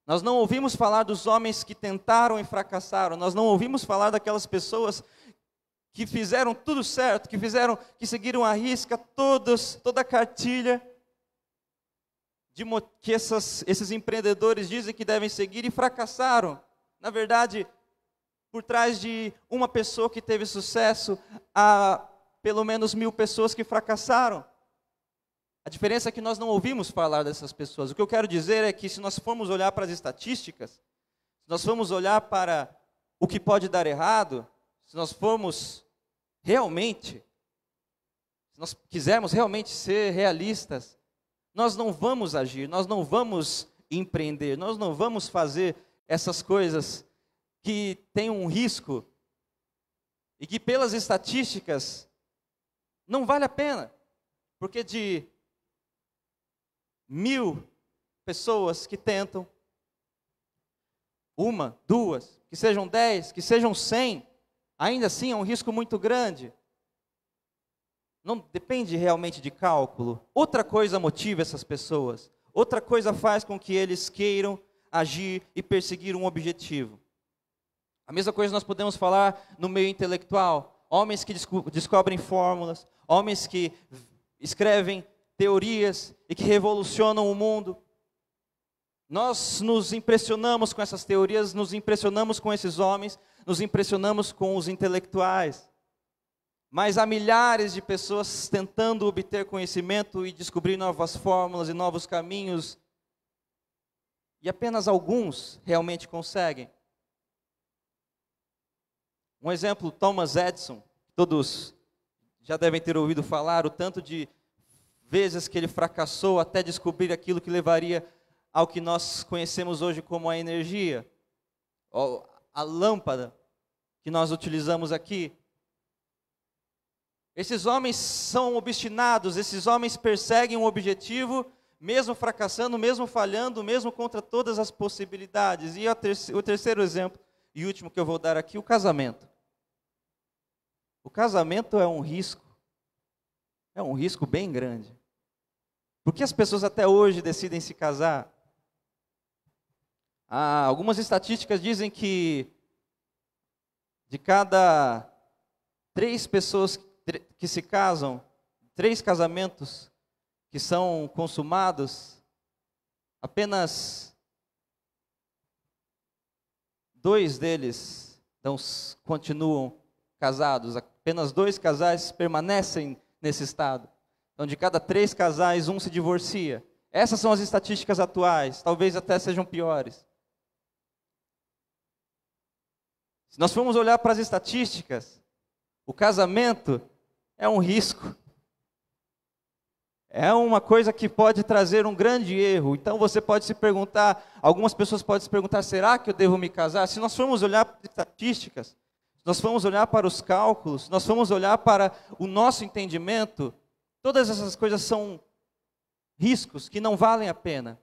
Nós não ouvimos falar dos homens que tentaram e fracassaram. Nós não ouvimos falar daquelas pessoas que fizeram tudo certo, que seguiram à risca toda a cartilha que esses empreendedores dizem que devem seguir e fracassaram. Na verdade, por trás de uma pessoa que teve sucesso, há pelo menos 1000 pessoas que fracassaram. A diferença é que nós não ouvimos falar dessas pessoas. O que eu quero dizer é que se nós formos olhar para as estatísticas, se nós formos olhar para o que pode dar errado, se nós formos realmente, se nós quisermos realmente ser realistas, nós não vamos agir, nós não vamos empreender, nós não vamos fazer essas coisas que têm um risco e que pelas estatísticas não vale a pena, porque de 1000 pessoas que tentam, 1, 2, que sejam 10, que sejam 100, ainda assim é um risco muito grande. Não depende realmente de cálculo. Outra coisa motiva essas pessoas. Outra coisa faz com que eles queiram agir e perseguir um objetivo. A mesma coisa nós podemos falar no meio intelectual. Homens que descobrem fórmulas, homens que escrevem teorias e que revolucionam o mundo. Nós nos impressionamos com essas teorias, nos impressionamos com esses homens, nos impressionamos com os intelectuais. Mas há milhares de pessoas tentando obter conhecimento e descobrir novas fórmulas e novos caminhos. E apenas alguns realmente conseguem. Um exemplo, Thomas Edison. Todos já devem ter ouvido falar o tanto de vezes que ele fracassou até descobrir aquilo que levaria ao que nós conhecemos hoje como a energia. A lâmpada que nós utilizamos aqui. Esses homens são obstinados, esses homens perseguem um objetivo, mesmo fracassando, mesmo falhando, mesmo contra todas as possibilidades. E o terceiro exemplo, e último que eu vou dar aqui, o casamento. O casamento é um risco bem grande. Por que as pessoas até hoje decidem se casar? Algumas estatísticas dizem que de cada 3 pessoas que se casam, 3 casamentos que são consumados, apenas 2 deles continuam casados, apenas 2 casais permanecem nesse estado. Então, de cada 3 casais, 1 se divorcia. Essas são as estatísticas atuais, talvez até sejam piores. Se nós formos olhar para as estatísticas, o casamento é um risco. É uma coisa que pode trazer um grande erro. Então você pode se perguntar, algumas pessoas podem se perguntar, será que eu devo me casar? Se nós formos olhar para as estatísticas, se nós formos olhar para os cálculos, se nós formos olhar para o nosso entendimento, todas essas coisas são riscos que não valem a pena,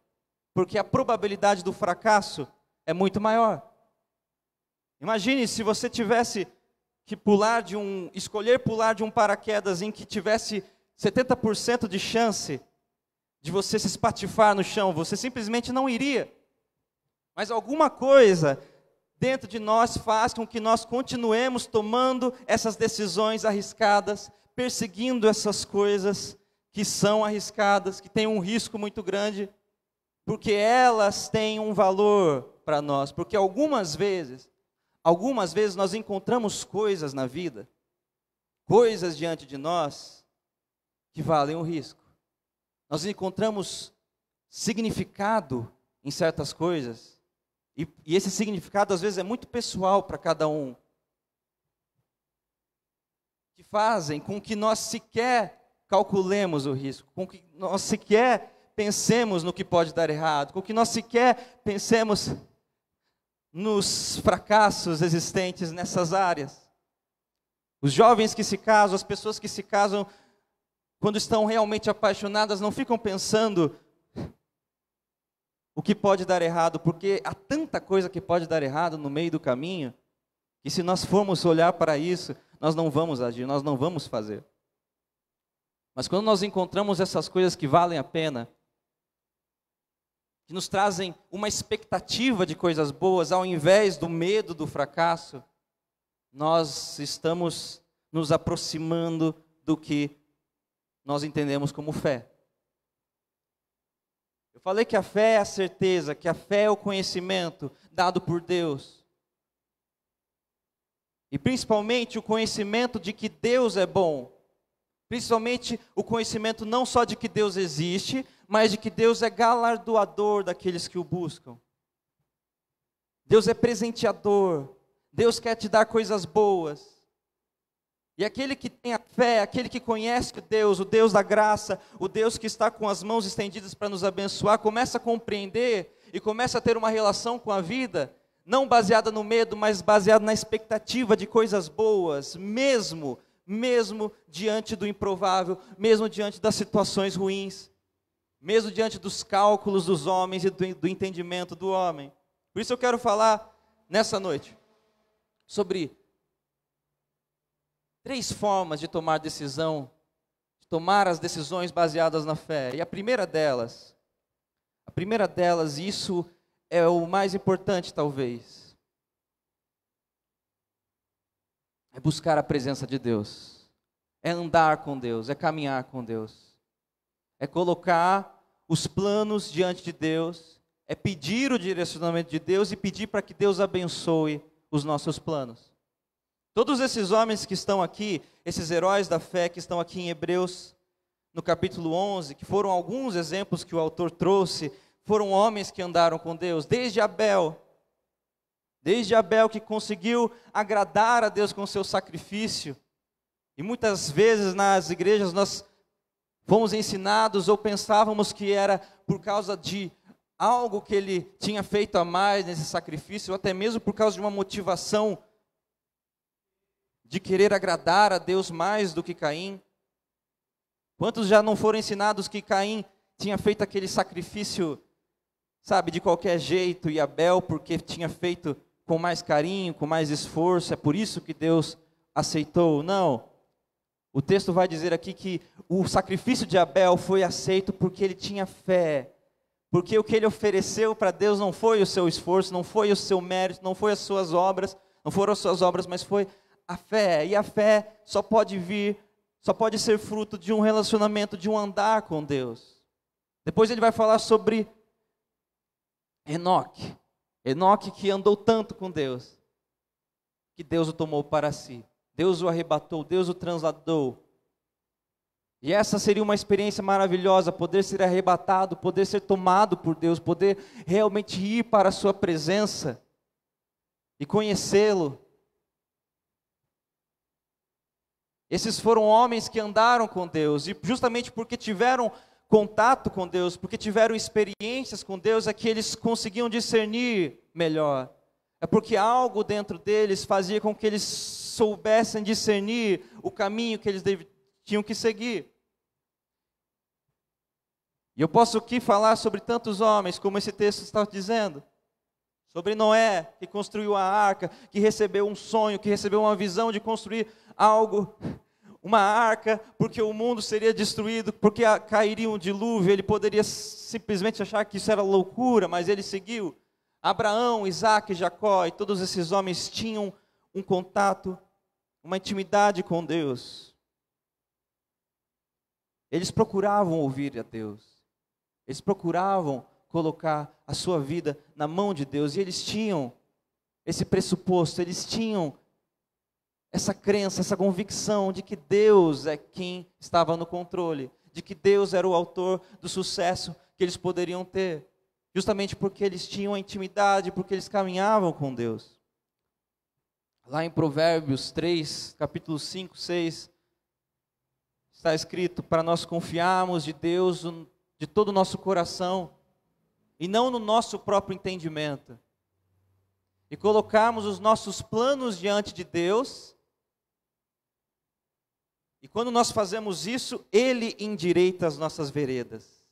porque a probabilidade do fracasso é muito maior. Imagine se você tivesse que escolher pular de um paraquedas em que tivesse 70% de chance de você se espatifar no chão, você simplesmente não iria. Mas alguma coisa dentro de nós faz com que nós continuemos tomando essas decisões arriscadas, perseguindo essas coisas que são arriscadas, que têm um risco muito grande, porque elas têm um valor para nós, porque algumas vezes nós encontramos coisas na vida, coisas diante de nós, que valem o risco. Nós encontramos significado em certas coisas, e esse significado às vezes é muito pessoal para cada um, que fazem com que nós sequer calculemos o risco, com que nós sequer pensemos no que pode dar errado, com que nós sequer pensemos nos fracassos existentes nessas áreas. Os jovens que se casam, as pessoas que se casam, quando estão realmente apaixonadas, não ficam pensando o que pode dar errado, porque há tanta coisa que pode dar errado no meio do caminho, que se nós formos olhar para isso, nós não vamos agir, nós não vamos fazer. Mas quando nós encontramos essas coisas que valem a pena, que nos trazem uma expectativa de coisas boas, ao invés do medo do fracasso, nós estamos nos aproximando do que nós entendemos como fé. Eu falei que a fé é a certeza, que a fé é o conhecimento dado por Deus. E principalmente o conhecimento de que Deus é bom, Principalmente o conhecimento não só de que Deus existe, mas de que Deus é galardoador daqueles que o buscam. Deus é presenteador. Deus quer te dar coisas boas. E aquele que tem a fé, aquele que conhece o Deus da graça, o Deus que está com as mãos estendidas para nos abençoar, começa a compreender e começa a ter uma relação com a vida, não baseada no medo, mas baseada na expectativa de coisas boas, mesmo diante do improvável, mesmo diante das situações ruins, mesmo diante dos cálculos dos homens e do entendimento do homem. Por isso eu quero falar nessa noite sobre 3 formas de tomar decisão, de tomar as decisões baseadas na fé. E a primeira delas, e isso é o mais importante talvez, é buscar a presença de Deus, é andar com Deus, é caminhar com Deus, é colocar os planos diante de Deus, é pedir o direcionamento de Deus e pedir para que Deus abençoe os nossos planos. Todos esses homens que estão aqui, esses heróis da fé que estão aqui em Hebreus, no capítulo 11, que foram alguns exemplos que o autor trouxe, foram homens que andaram com Deus, desde Abel que conseguiu agradar a Deus com o seu sacrifício. E muitas vezes nas igrejas nós fomos ensinados ou pensávamos que era por causa de algo que ele tinha feito a mais nesse sacrifício, ou até mesmo por causa de uma motivação de querer agradar a Deus mais do que Caim. Quantos já não foram ensinados que Caim tinha feito aquele sacrifício, sabe, de qualquer jeito, e Abel porque tinha feito com mais carinho, com mais esforço, é por isso que Deus aceitou? Não. O texto vai dizer aqui que o sacrifício de Abel foi aceito porque ele tinha fé, porque o que ele ofereceu para Deus não foi o seu esforço, não foi o seu mérito, não foi as suas obras, não foram as suas obras, mas foi a fé. E a fé só pode ser fruto de um relacionamento, de um andar com Deus. Depois ele vai falar sobre Enoque que andou tanto com Deus, que Deus o tomou para si, Deus o arrebatou, Deus o transladou. E essa seria uma experiência maravilhosa, poder ser arrebatado, poder ser tomado por Deus, poder realmente ir para a sua presença e conhecê-lo. Esses foram homens que andaram com Deus, e justamente porque tiveram contato com Deus, porque tiveram experiências com Deus, é que eles conseguiam discernir melhor. É porque algo dentro deles fazia com que eles soubessem discernir o caminho que eles tinham que seguir. E eu posso aqui falar sobre tantos homens, como esse texto está dizendo. Sobre Noé, que construiu a arca, que recebeu um sonho, que recebeu uma visão de construir algo, uma arca, porque o mundo seria destruído, porque cairia um dilúvio. Ele poderia simplesmente achar que isso era loucura, mas ele seguiu. Abraão, Isaac, Jacó e todos esses homens tinham um contato, uma intimidade com Deus. Eles procuravam ouvir a Deus. Eles procuravam colocar a sua vida na mão de Deus. E eles tinham esse pressuposto, eles tinham essa crença, essa convicção de que Deus é quem estava no controle, de que Deus era o autor do sucesso que eles poderiam ter, justamente porque eles tinham a intimidade, porque eles caminhavam com Deus. Lá em Provérbios 3, capítulo 5, 6, está escrito para nós confiarmos de Deus de todo o nosso coração, e não no nosso próprio entendimento, e colocarmos os nossos planos diante de Deus. E quando nós fazemos isso, Ele endireita as nossas veredas.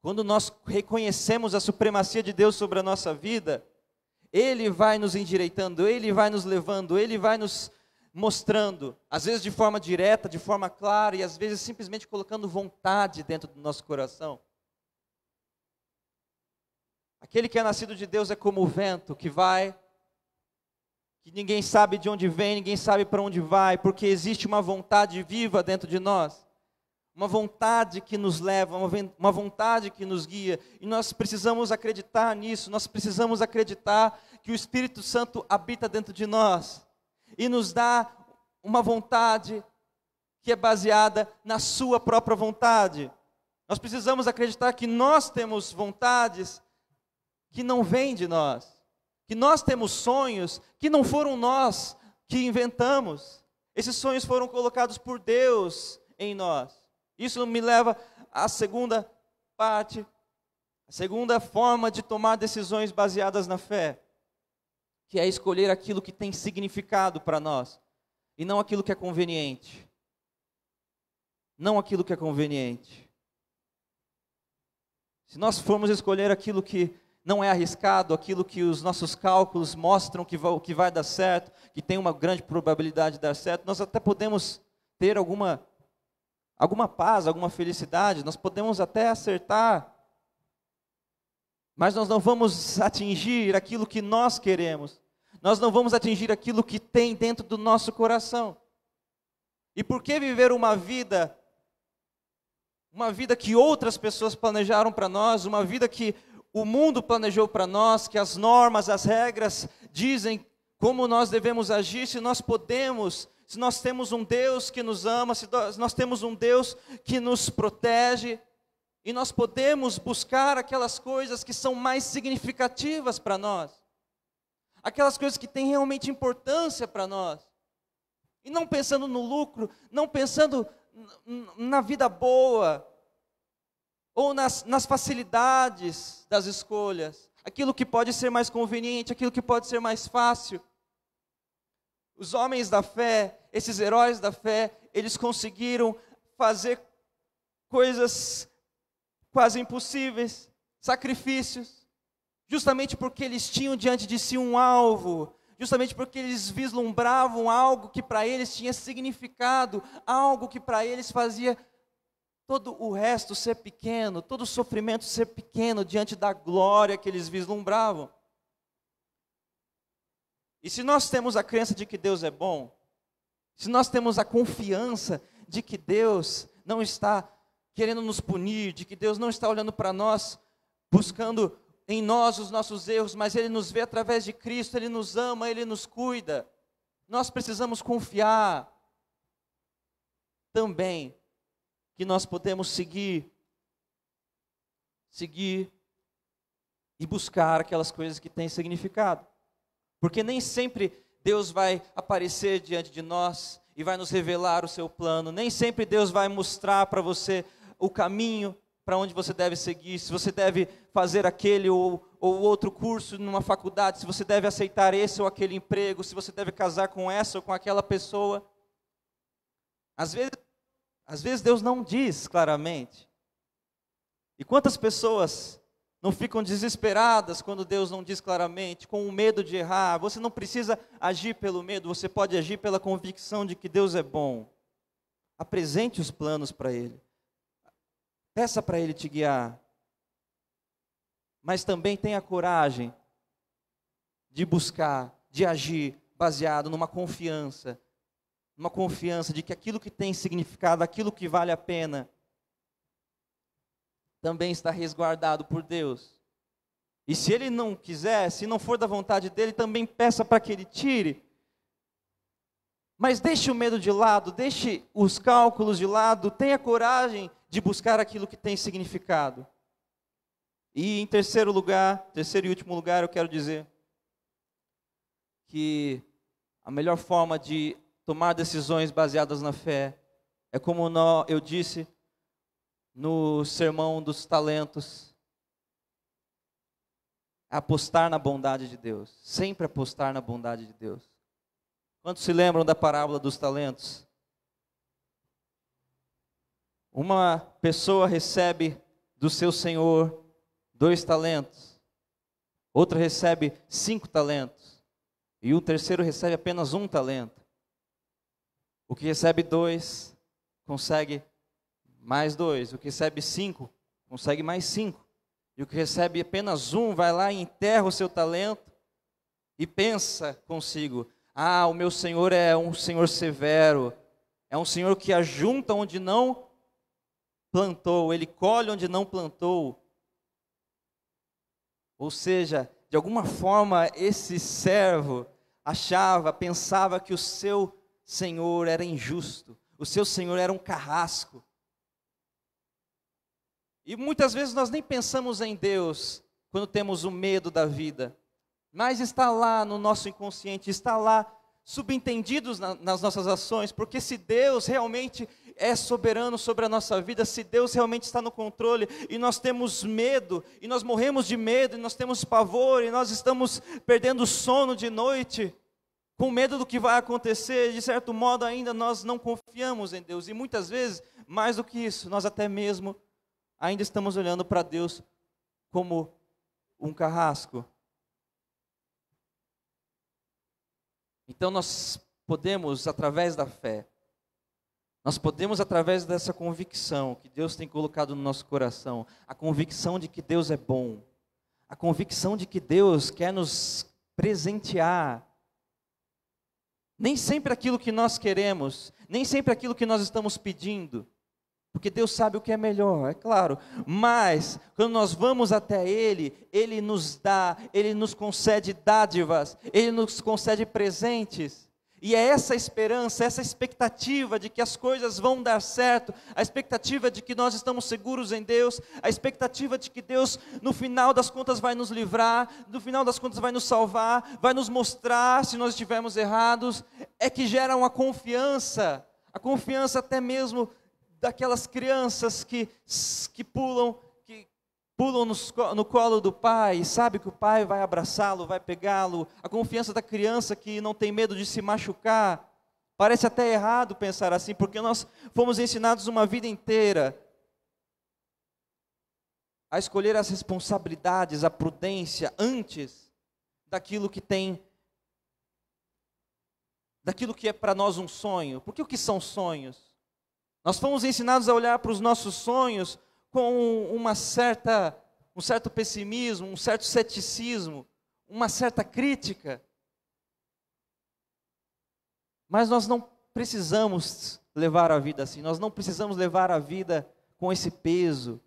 Quando nós reconhecemos a supremacia de Deus sobre a nossa vida, Ele vai nos endireitando, Ele vai nos levando, Ele vai nos mostrando, às vezes de forma direta, de forma clara, e às vezes simplesmente colocando vontade dentro do nosso coração. Aquele que é nascido de Deus é como o vento que vai, que ninguém sabe de onde vem, ninguém sabe para onde vai, porque existe uma vontade viva dentro de nós, uma vontade que nos leva, uma vontade que nos guia, e nós precisamos acreditar nisso, nós precisamos acreditar que o Espírito Santo habita dentro de nós, e nos dá uma vontade que é baseada na sua própria vontade. Nós precisamos acreditar que nós temos vontades que não vêm de nós, que nós temos sonhos que não foram nós que inventamos. Esses sonhos foram colocados por Deus em nós. Isso me leva à segunda parte, a segunda forma de tomar decisões baseadas na fé, que é escolher aquilo que tem significado para nós, e não aquilo que é conveniente. Não aquilo que é conveniente. Se nós formos escolher aquilo que não é arriscado, aquilo que os nossos cálculos mostram que vai dar certo, que tem uma grande probabilidade de dar certo, nós até podemos ter alguma paz, alguma felicidade, nós podemos até acertar, mas nós não vamos atingir aquilo que nós queremos, nós não vamos atingir aquilo que tem dentro do nosso coração. E por que viver uma vida que outras pessoas planejaram para nós, uma vida que o mundo planejou para nós, que as normas, as regras dizem como nós devemos agir, se nós temos um Deus que nos ama, se nós temos um Deus que nos protege, e nós podemos buscar aquelas coisas que são mais significativas para nós, aquelas coisas que têm realmente importância para nós, e não pensando no lucro, não pensando na vida boa, ou nas facilidades das escolhas, aquilo que pode ser mais conveniente, aquilo que pode ser mais fácil. Os homens da fé, esses heróis da fé, eles conseguiram fazer coisas quase impossíveis, sacrifícios, justamente porque eles tinham diante de si um alvo, justamente porque eles vislumbravam algo que para eles tinha significado, algo que para eles fazia todo o resto ser pequeno, todo o sofrimento ser pequeno diante da glória que eles vislumbravam. E se nós temos a crença de que Deus é bom, se nós temos a confiança de que Deus não está querendo nos punir, de que Deus não está olhando para nós, buscando em nós os nossos erros, mas Ele nos vê através de Cristo, Ele nos ama, Ele nos cuida, nós precisamos confiar também que nós podemos seguir e buscar aquelas coisas que têm significado. Porque nem sempre Deus vai aparecer diante de nós e vai nos revelar o seu plano. Nem sempre Deus vai mostrar para você o caminho para onde você deve seguir, se você deve fazer aquele ou outro curso numa faculdade, se você deve aceitar esse ou aquele emprego, se você deve casar com essa ou com aquela pessoa. Às vezes Deus não diz claramente. E quantas pessoas não ficam desesperadas quando Deus não diz claramente, com o medo de errar? Você não precisa agir pelo medo, você pode agir pela convicção de que Deus é bom. Apresente os planos para Ele. Peça para Ele te guiar. Mas também tenha coragem de buscar, de agir baseado numa confiança de que aquilo que tem significado, aquilo que vale a pena, também está resguardado por Deus. E se Ele não quiser, se não for da vontade dEle, também peça para que Ele tire. Mas deixe o medo de lado, deixe os cálculos de lado, tenha coragem de buscar aquilo que tem significado. E em terceiro e último lugar, eu quero dizer que a melhor forma de tomar decisões baseadas na fé é como eu disse no sermão dos talentos, apostar na bondade de Deus, sempre apostar na bondade de Deus. Quantos se lembram da parábola dos talentos? Uma pessoa recebe do seu senhor 2 talentos, outra recebe 5 talentos, e o terceiro recebe apenas 1 talento. O que recebe 2, consegue mais 2. O que recebe 5, consegue mais 5. E o que recebe apenas 1, vai lá e enterra o seu talento e pensa consigo: o meu Senhor é um Senhor severo, é um Senhor que ajunta onde não plantou, Ele colhe onde não plantou. Ou seja, de alguma forma esse servo pensava que o seu Senhor era injusto. O seu Senhor era um carrasco. E muitas vezes nós nem pensamos em Deus quando temos o medo da vida. Mas está lá no nosso inconsciente, está lá subentendidos nas nossas ações, porque se Deus realmente é soberano sobre a nossa vida, se Deus realmente está no controle, e nós temos medo, e nós morremos de medo, e nós temos pavor, e nós estamos perdendo o sono de noite, com medo do que vai acontecer, de certo modo ainda nós não confiamos em Deus, e muitas vezes, mais do que isso, nós até mesmo ainda estamos olhando para Deus como um carrasco. Então nós podemos, através da fé, nós podemos, através dessa convicção que Deus tem colocado no nosso coração, a convicção de que Deus é bom, a convicção de que Deus quer nos presentear, nem sempre aquilo que nós queremos, nem sempre aquilo que nós estamos pedindo, porque Deus sabe o que é melhor, é claro, mas quando nós vamos até Ele, Ele nos dá, Ele nos concede dádivas, Ele nos concede presentes, e é essa esperança, essa expectativa de que as coisas vão dar certo, a expectativa de que nós estamos seguros em Deus, a expectativa de que Deus no final das contas vai nos livrar, no final das contas vai nos salvar, vai nos mostrar se nós estivermos errados, é que gera uma confiança, a confiança até mesmo daquelas crianças que pulam no colo do pai, e sabe que o pai vai abraçá-lo, vai pegá-lo, a confiança da criança que não tem medo de se machucar. Parece até errado pensar assim, porque nós fomos ensinados uma vida inteira a escolher as responsabilidades, a prudência, antes daquilo que é para nós um sonho. Porque o que são sonhos? Nós fomos ensinados a olhar para os nossos sonhos com um certo pessimismo, um certo ceticismo, uma certa crítica. Mas nós não precisamos levar a vida assim, nós não precisamos levar a vida com esse peso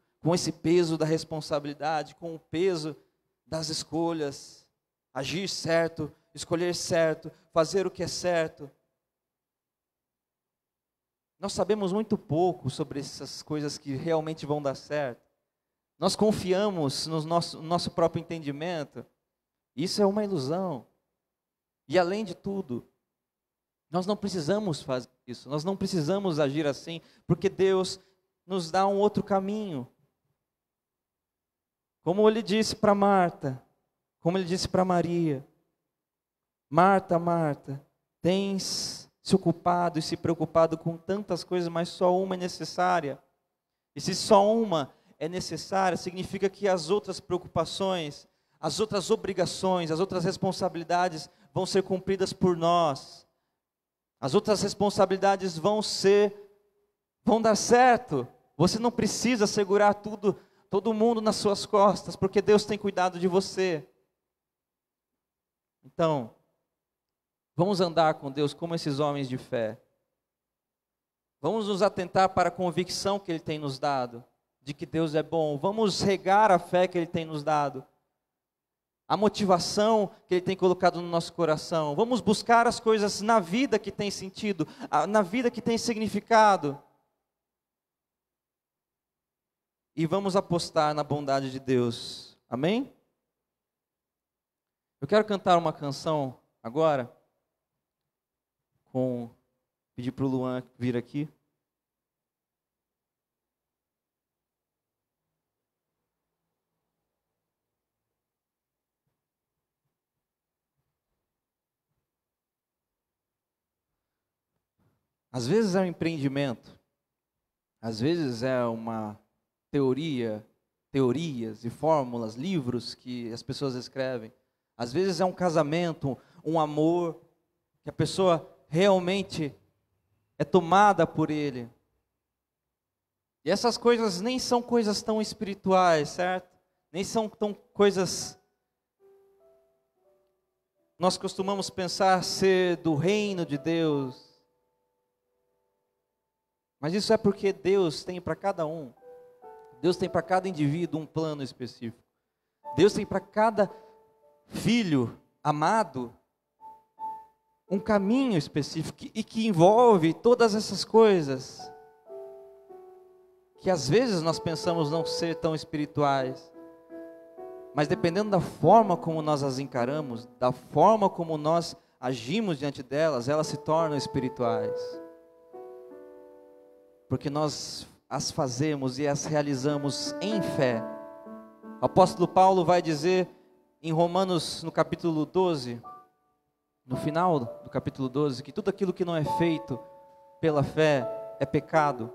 da responsabilidade, com o peso das escolhas, agir certo, escolher certo, fazer o que é certo. Nós sabemos muito pouco sobre essas coisas que realmente vão dar certo. Nós confiamos no nosso próprio entendimento. Isso é uma ilusão. E além de tudo, nós não precisamos fazer isso. Nós não precisamos agir assim, porque Deus nos dá um outro caminho. Como Ele disse para Marta, como Ele disse para Maria: Marta, Marta, tens se ocupado e se preocupado com tantas coisas, mas só uma é necessária. E se só uma é necessária, significa que as outras preocupações, as outras obrigações, as outras responsabilidades vão ser cumpridas por nós. As outras responsabilidades vão dar certo. Você não precisa segurar todo mundo nas suas costas, porque Deus tem cuidado de você. Então, vamos andar com Deus como esses homens de fé. Vamos nos atentar para a convicção que Ele tem nos dado, de que Deus é bom. Vamos regar a fé que Ele tem nos dado, a motivação que Ele tem colocado no nosso coração. Vamos buscar as coisas na vida que tem sentido, na vida que tem significado. E vamos apostar na bondade de Deus. Amém? Eu quero cantar uma canção agora. Pedir para o Luan vir aqui. Às vezes é um empreendimento, às vezes é uma teorias e fórmulas, livros que as pessoas escrevem. Às vezes é um casamento, um amor, que a pessoa realmente é tomada por Ele. E essas coisas nem são coisas tão espirituais, certo? Nem são tão coisas... Nós costumamos pensar ser do reino de Deus. Mas isso é porque Deus tem para cada um. Deus tem para cada indivíduo um plano específico. Deus tem para cada filho amado um caminho específico e que envolve todas essas coisas que às vezes nós pensamos não ser tão espirituais, mas dependendo da forma como nós as encaramos, da forma como nós agimos diante delas, elas se tornam espirituais, porque nós as fazemos e as realizamos em fé. O apóstolo Paulo vai dizer em Romanos, no capítulo 12, no final do capítulo 12, que tudo aquilo que não é feito pela fé é pecado.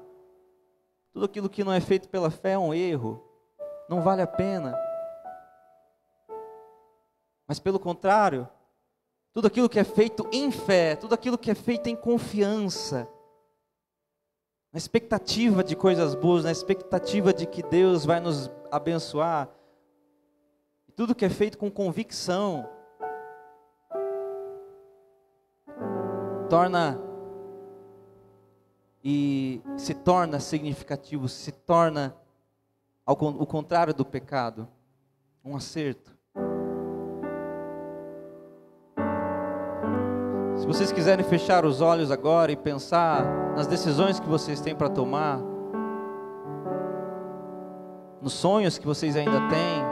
Tudo aquilo que não é feito pela fé é um erro, não vale a pena. Mas pelo contrário, tudo aquilo que é feito em fé, tudo aquilo que é feito em confiança, na expectativa de coisas boas, na expectativa de que Deus vai nos abençoar, tudo que é feito com convicção, se torna significativo, se torna o contrário do pecado, um acerto. Se vocês quiserem fechar os olhos agora e pensar nas decisões que vocês têm para tomar, nos sonhos que vocês ainda têm,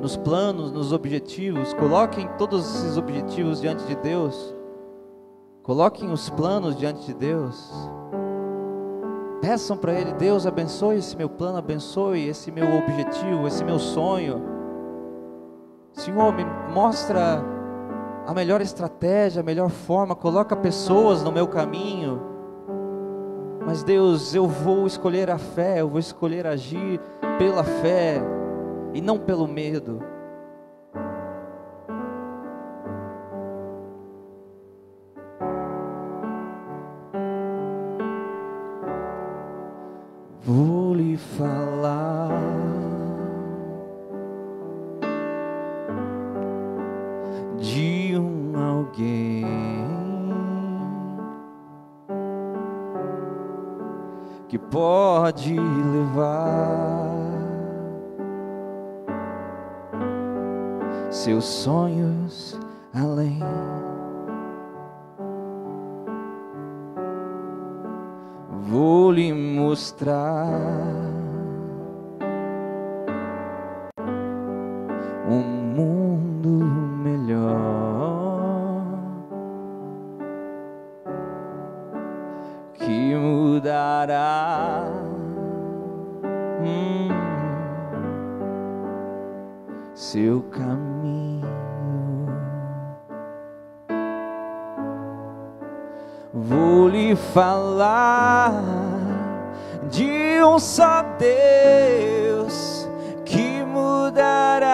nos planos, nos objetivos, coloquem todos esses objetivos diante de Deus, coloquem os planos diante de Deus, peçam para Ele: Deus, abençoe esse meu plano, abençoe esse meu objetivo, esse meu sonho. Senhor, me mostra a melhor estratégia, a melhor forma, coloca pessoas no meu caminho. Mas Deus, eu vou escolher a fé, eu vou escolher agir pela fé e não pelo medo. Vou lhe falar de alguém que pode levar seus sonhos além. Vou lhe mostrar um mundo melhor que mudará seu caminho. Vou lhe falar de um só Deus que mudará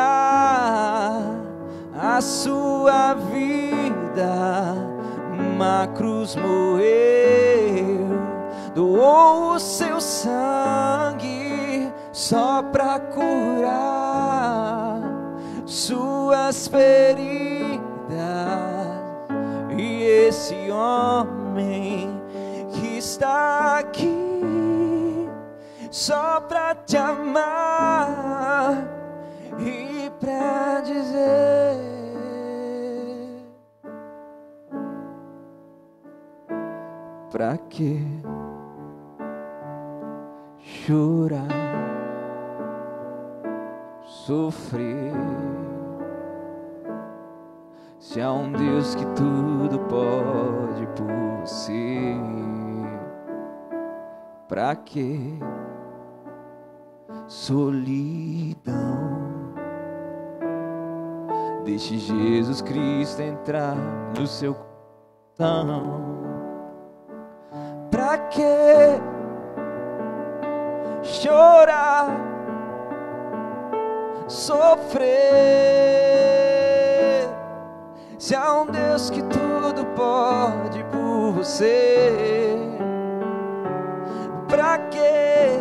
a sua vida. Uma cruz morreu, doou o seu sangue só para curar suas feridas. E esse homem que está aqui só para te amar e para dizer: pra que chorar, sofrer, se há um Deus que tudo pode por você? Pra que solidão? Deixe Jesus Cristo entrar no seu coração. Pra que chorar, sofrer, se há um Deus que tudo pode por você? Pra que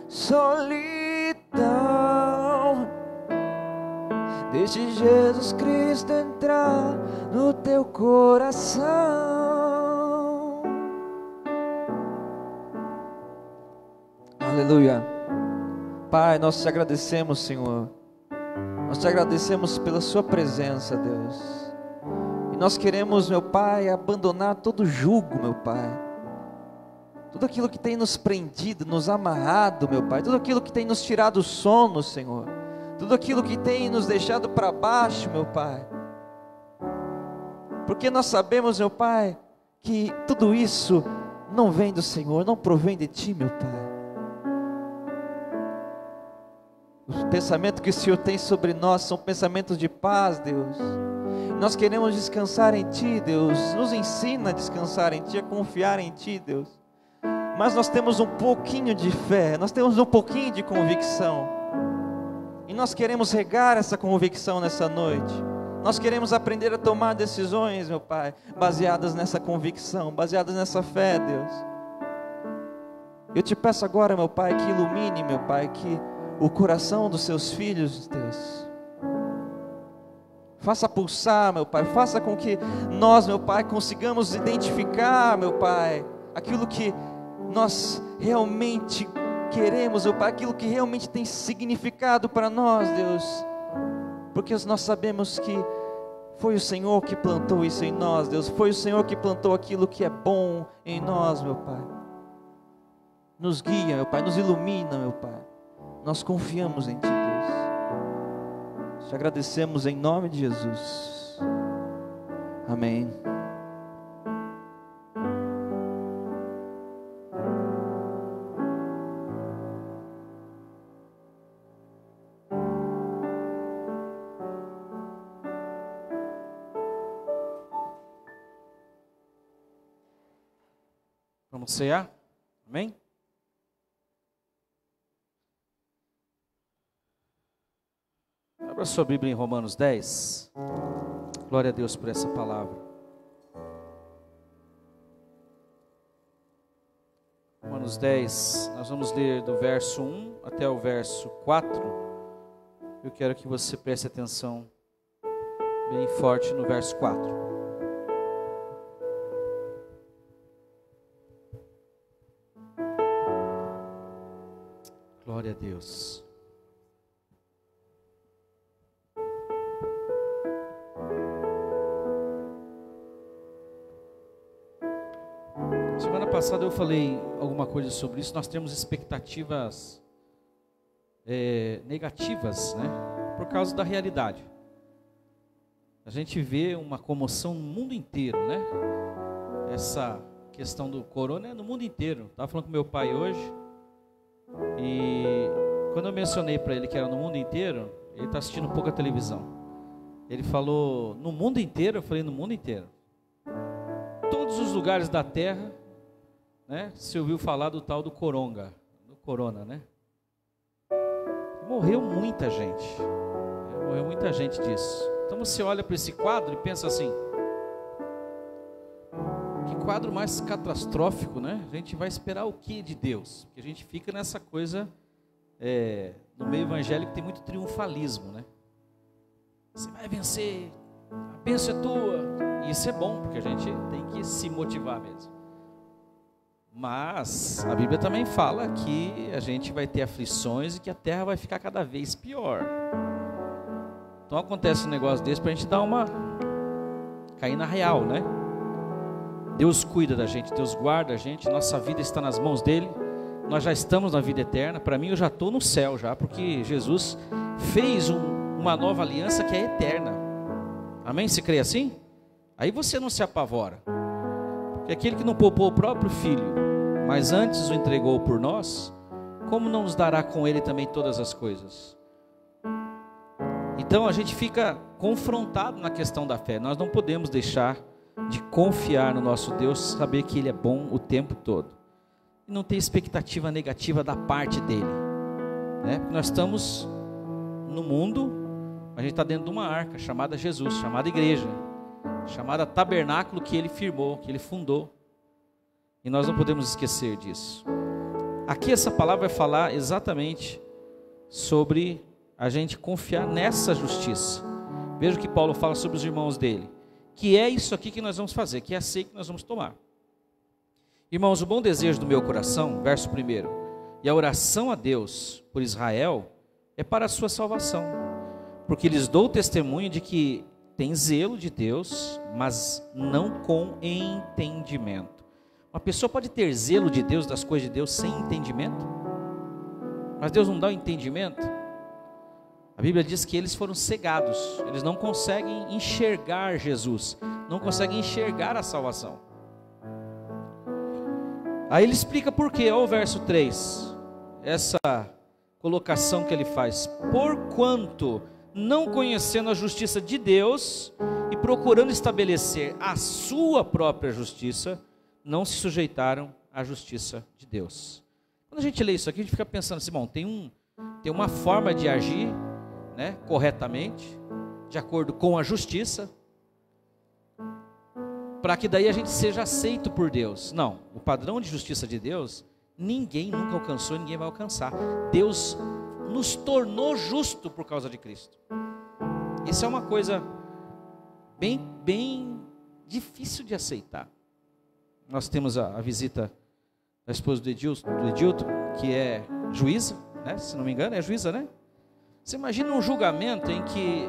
solidão? Deixe Jesus Cristo entrar no teu coração. Aleluia. Pai, nós te agradecemos, Senhor. Nós te agradecemos pela sua presença, Deus. E Nós queremos, meu Pai, abandonar todo jugo, meu Pai. Tudo aquilo que tem nos prendido, nos amarrado, meu Pai. Tudo aquilo que tem nos tirado o sono, Senhor. Tudo aquilo que tem nos deixado para baixo, meu Pai. Porque nós sabemos, meu Pai, que tudo isso não vem do Senhor, não provém de Ti, meu Pai. Os pensamentos que o Senhor tem sobre nós são pensamentos de paz, Deus. Nós queremos descansar em Ti, Deus. Nos ensina a descansar em Ti, a confiar em Ti, Deus. Mas nós temos um pouquinho de fé, nós temos um pouquinho de convicção. E nós queremos regar essa convicção nessa noite. Nós queremos aprender a tomar decisões, meu Pai, baseadas nessa convicção, baseadas nessa fé, Deus. Eu te peço agora, meu Pai, que ilumine, meu Pai, que o coração dos seus filhos, Deus, faça pulsar, meu Pai, faça com que nós, meu Pai, consigamos identificar, meu Pai, aquilo que nós realmente queremos, meu Pai, aquilo que realmente tem significado para nós, Deus, porque nós sabemos que foi o Senhor que plantou isso em nós, Deus, foi o Senhor que plantou aquilo que é bom em nós, meu Pai. Nos guia, meu Pai, nos ilumina, meu Pai, nós confiamos em Ti, Deus, te agradecemos em nome de Jesus, amém. Vamos cear? Amém? Abra sua Bíblia em Romanos 10. Glória a Deus por essa palavra. Romanos 10, nós vamos ler do verso 1 até o verso 4. Eu quero que você preste atenção bem forte no verso 4. Glória a Deus. Semana passada eu falei alguma coisa sobre isso. Nós temos expectativas negativas, né? Por causa da realidade. A gente vê uma comoção no mundo inteiro, né? Essa questão do corona é no mundo inteiro. Estava falando com meu pai hoje. E quando eu mencionei para ele que era no mundo inteiro, ele está assistindo pouca televisão. Ele falou, no mundo inteiro? Eu falei, no mundo inteiro. Todos os lugares da terra, né? Se ouviu falar do tal do coronga, do corona, né? Morreu muita gente. Morreu muita gente disso. Então você olha para esse quadro e pensa assim, que quadro mais catastrófico, né? A gente vai esperar o que de Deus? Porque a gente fica nessa coisa, no meio evangélico tem muito triunfalismo, né? Você vai vencer, a bênção é tua. E isso é bom, porque a gente tem que se motivar mesmo. Mas a Bíblia também fala que a gente vai ter aflições e que a terra vai ficar cada vez pior. Então acontece um negócio desse para a gente dar uma... cair na real, né? Deus cuida da gente, Deus guarda a gente, nossa vida está nas mãos dEle, nós já estamos na vida eterna. Para mim eu já estou no céu já, porque Jesus fez uma nova aliança que é eterna. Amém? Se crê assim? Aí você não se apavora, porque aquele que não poupou o próprio Filho, mas antes o entregou por nós, como não nos dará com Ele também todas as coisas? Então a gente fica confrontado na questão da fé. Nós não podemos deixar de confiar no nosso Deus, saber que Ele é bom o tempo todo, e não ter expectativa negativa da parte dEle, né? Porque nós estamos no mundo, a gente está dentro de uma arca chamada Jesus, chamada igreja, chamada tabernáculo que Ele firmou, que Ele fundou, e nós não podemos esquecer disso. Aqui essa palavra vai falar exatamente sobre a gente confiar nessa justiça. Veja o que Paulo fala sobre os irmãos dele, que é isso aqui que nós vamos fazer, que é a ceia que nós vamos tomar. Irmãos, o bom desejo do meu coração, verso 1, e a oração a Deus por Israel é para a sua salvação, porque lhes dou testemunho de que tem zelo de Deus, mas não com entendimento. Uma pessoa pode ter zelo de Deus, das coisas de Deus, sem entendimento? Mas Deus não dá o entendimento? A Bíblia diz que eles foram cegados, eles não conseguem enxergar Jesus, não conseguem enxergar a salvação. Aí ele explica por quê, olha o verso 3, essa colocação que ele faz: porquanto, não conhecendo a justiça de Deus e procurando estabelecer a sua própria justiça, não se sujeitaram à justiça de Deus. Quando a gente lê isso aqui, a gente fica pensando assim, bom, tem uma forma de agir, né, corretamente, de acordo com a justiça, para que daí a gente seja aceito por Deus. Não, o padrão de justiça de Deus, ninguém nunca alcançou, ninguém vai alcançar. Deus nos tornou justo por causa de Cristo. Isso é uma coisa bem difícil de aceitar. Nós temos a visita da esposa do Edilton, que é juíza, né? Se não me engano, é juíza, né? Você imagina um julgamento em que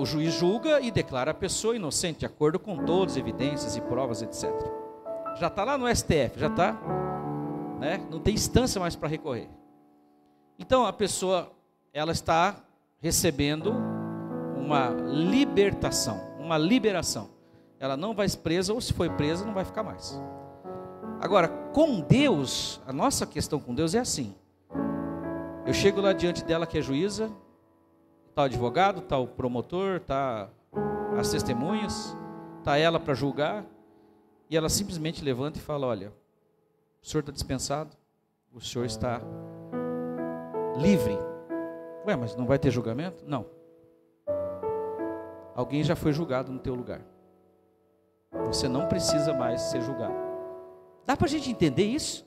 o juiz julga e declara a pessoa inocente, de acordo com todas as evidências e provas, etc. Já está lá no STF, já está, né? Não tem instância mais para recorrer. Então a pessoa, ela está recebendo uma libertação, uma liberação. Ela não vai presa, ou se foi presa, não vai ficar mais. Agora, com Deus, a nossa questão com Deus é assim. Eu chego lá diante dela, que é juíza, está o advogado, está o promotor, está as testemunhas, está ela para julgar, e ela simplesmente levanta e fala: olha, o senhor está dispensado, o senhor está livre. Ué, mas não vai ter julgamento? Não. Alguém já foi julgado no teu lugar. Você não precisa mais ser julgado. Dá para a gente entender isso?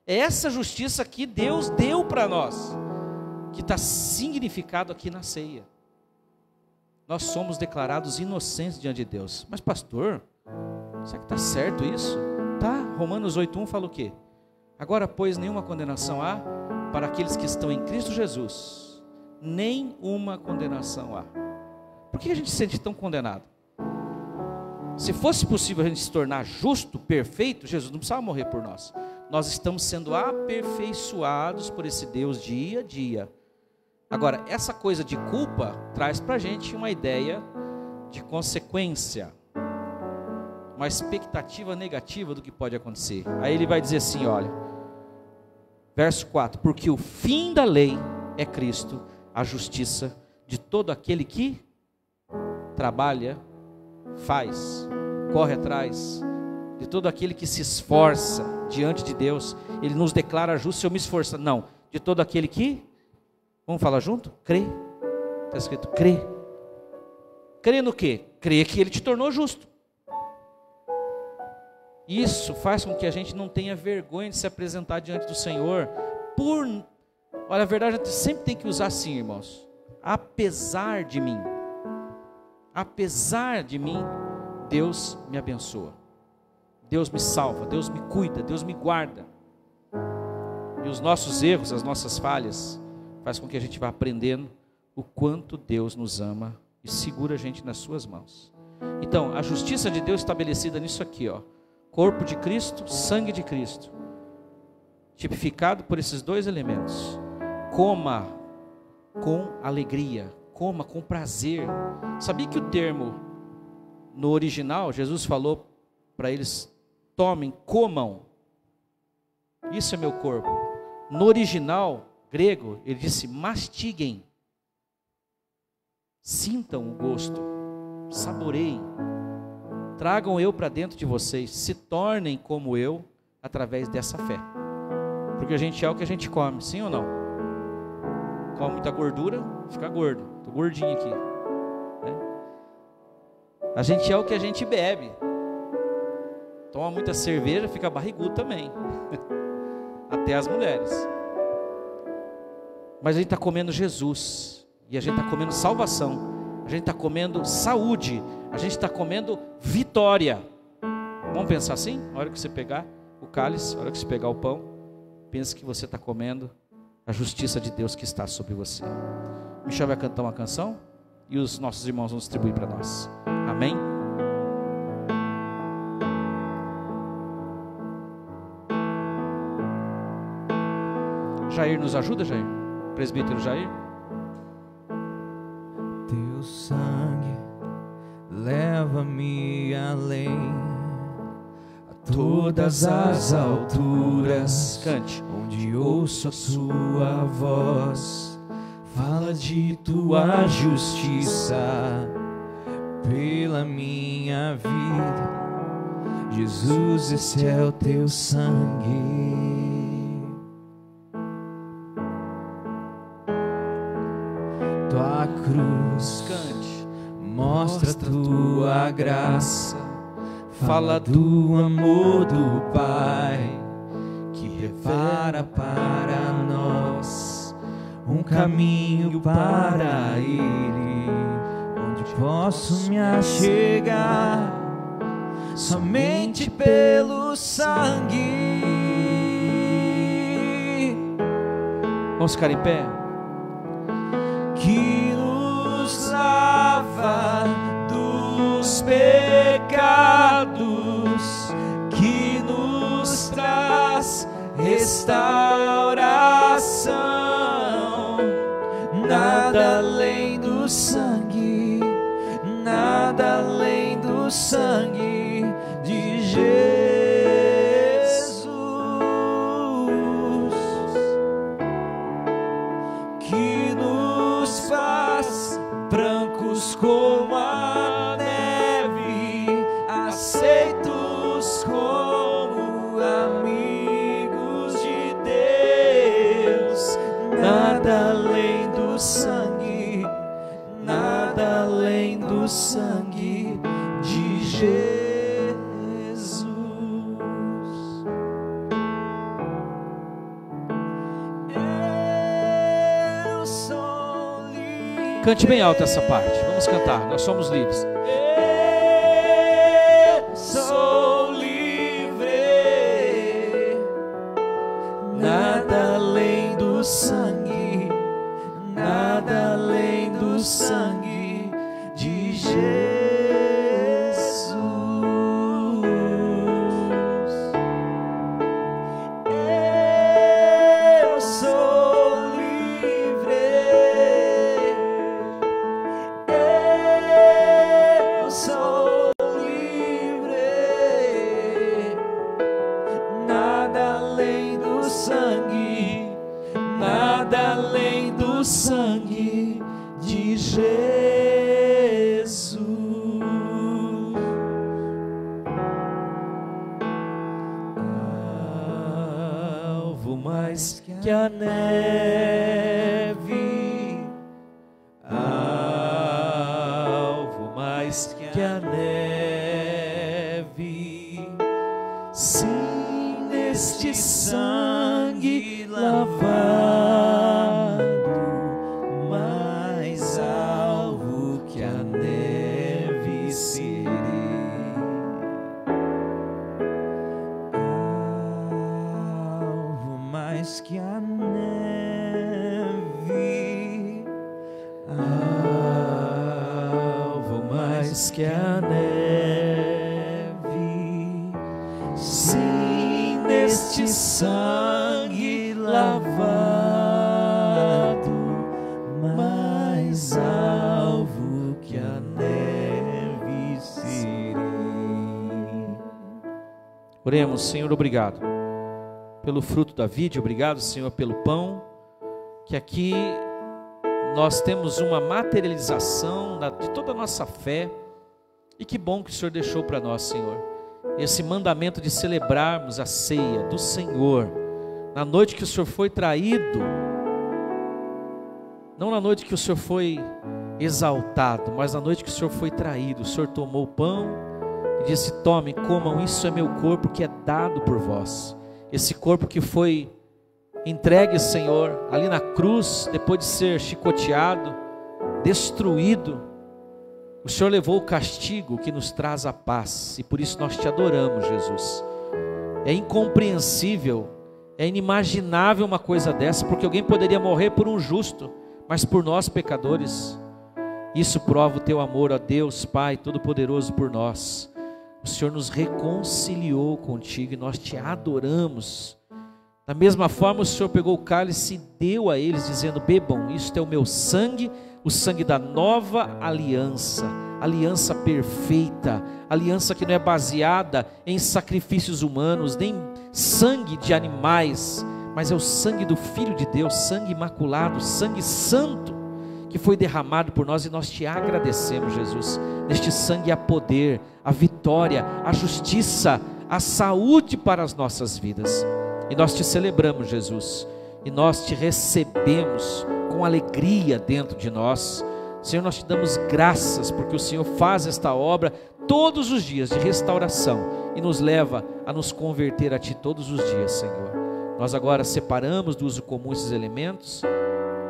É essa justiça que Deus deu para nós, que está significado aqui na ceia. Nós somos declarados inocentes diante de Deus. Mas pastor, será que está certo isso? Tá, Romanos 8:1 fala o quê? Agora, pois, nenhuma condenação há para aqueles que estão em Cristo Jesus. Nenhuma condenação há. Por que a gente se sente tão condenado? Se fosse possível a gente se tornar justo, perfeito, Jesus não precisava morrer por nós. Nós estamos sendo aperfeiçoados por esse Deus dia a dia. Agora, essa coisa de culpa traz para a gente uma ideia de consequência, uma expectativa negativa do que pode acontecer. Aí ele vai dizer assim, olha, verso 4, porque o fim da lei é Cristo, a justiça de todo aquele que trabalha, faz, corre atrás, de todo aquele que se esforça diante de Deus. Ele nos declara justo se eu me esforçar. Não, de todo aquele que, vamos falar junto? Crê. Está escrito crê. Crê no quê? Crê que Ele te tornou justo. Isso faz com que a gente não tenha vergonha de se apresentar diante do Senhor. Olha, a verdade, a gente sempre tem que usar assim, irmãos. Apesar de mim, Deus me abençoa. Deus me salva, Deus me cuida, Deus me guarda. E os nossos erros, as nossas falhas, faz com que a gente vá aprendendo o quanto Deus nos ama e segura a gente nas suas mãos. Então, a justiça de Deus estabelecida nisso aqui, ó. Corpo de Cristo, sangue de Cristo. Tipificado por esses dois elementos. Coma com alegria, coma com prazer. Sabia que o termo, no original, Jesus falou para eles: tomem, comam, isso é meu corpo. No original grego, ele disse: mastiguem, sintam o gosto, saboreiem, tragam eu para dentro de vocês, se tornem como eu, através dessa fé. Porque a gente é o que a gente come, sim ou não? Come muita gordura, fica gordo. Estou gordinho aqui, né? A gente é o que a gente bebe. Toma muita cerveja, fica barrigudo também. Até as mulheres. Mas a gente está comendo Jesus. E a gente está comendo salvação. A gente está comendo saúde. A gente está comendo vitória. Vamos pensar assim? Na hora que você pegar o cálice, na hora que você pegar o pão, pense que você está comendo a justiça de Deus que está sobre você. Michel vai cantar uma canção. e os nossos irmãos vão distribuir para nós. Amém? Jair nos ajuda, Jair? Presbítero Jair? Teu sangue leva-me além, a todas as alturas. Cante. Onde ouço a sua voz, fala de tua justiça pela minha vida. Jesus, esse é o teu sangue. Tua cruz, Cante. mostra tua graça, fala do amor do Pai, que prepara para nós um caminho para Ele, onde posso me achegar somente pelo sangue. Vamos ficar em pé? Que nos lava dos pecados, que nos traz restauração. Nada além do sangue, nada além do sangue de Jesus. Que nos faz brancos como a neve, aceitos como amigos de Deus. Nada além do sangue, nada além do sangue de Jesus. Eu sou livre. Cante bem alto essa parte. Vamos cantar. Nós somos livres. Eu sou livre. Nada além do sangue, nada além do sangue de Jesus. Eu sou livre. Eu sou livre. Nada além do sangue, nada além do sangue de Jesus. Alvo mais que a neve, alvo mais que a neve. Sim, neste sangue lavado, mais alvo que a neve serei. Alvo mais que a neve, alvo mais que a neve. Sim, neste sangue lavado, mais alvo que a neve serei. Oremos. Senhor, obrigado pelo fruto da vide, obrigado, Senhor, pelo pão, que aqui nós temos uma materialização de toda a nossa fé, e que bom que o Senhor deixou para nós, Senhor, esse mandamento de celebrarmos a ceia do Senhor, na noite que o Senhor foi traído, não na noite que o Senhor foi exaltado, mas na noite que o Senhor foi traído. O Senhor tomou o pão e disse: tomem, comam, isso é meu corpo que é dado por vós. Esse corpo que foi entregue, Senhor, ali na cruz, depois de ser chicoteado, destruído, o Senhor levou o castigo que nos traz a paz, e por isso nós te adoramos, Jesus. É incompreensível, é inimaginável uma coisa dessa, porque alguém poderia morrer por um justo, mas por nós pecadores. Isso prova o teu amor, ó Deus, Pai Todo-Poderoso, por nós. O Senhor nos reconciliou contigo e nós te adoramos. Da mesma forma, o Senhor pegou o cálice e deu a eles, dizendo: bebam, isto é o meu sangue, o sangue da nova aliança, aliança perfeita, aliança que não é baseada em sacrifícios humanos, nem sangue de animais, mas é o sangue do Filho de Deus, sangue imaculado, sangue santo, que foi derramado por nós, e nós te agradecemos, Jesus. Neste sangue há poder, a vitória, a justiça, a saúde para as nossas vidas, e nós te celebramos, Jesus, e nós te recebemos com alegria dentro de nós. Senhor, nós te damos graças, porque o Senhor faz esta obra todos os dias de restauração, e nos leva a nos converter a Ti todos os dias, Senhor. Nós agora separamos do uso comum esses elementos,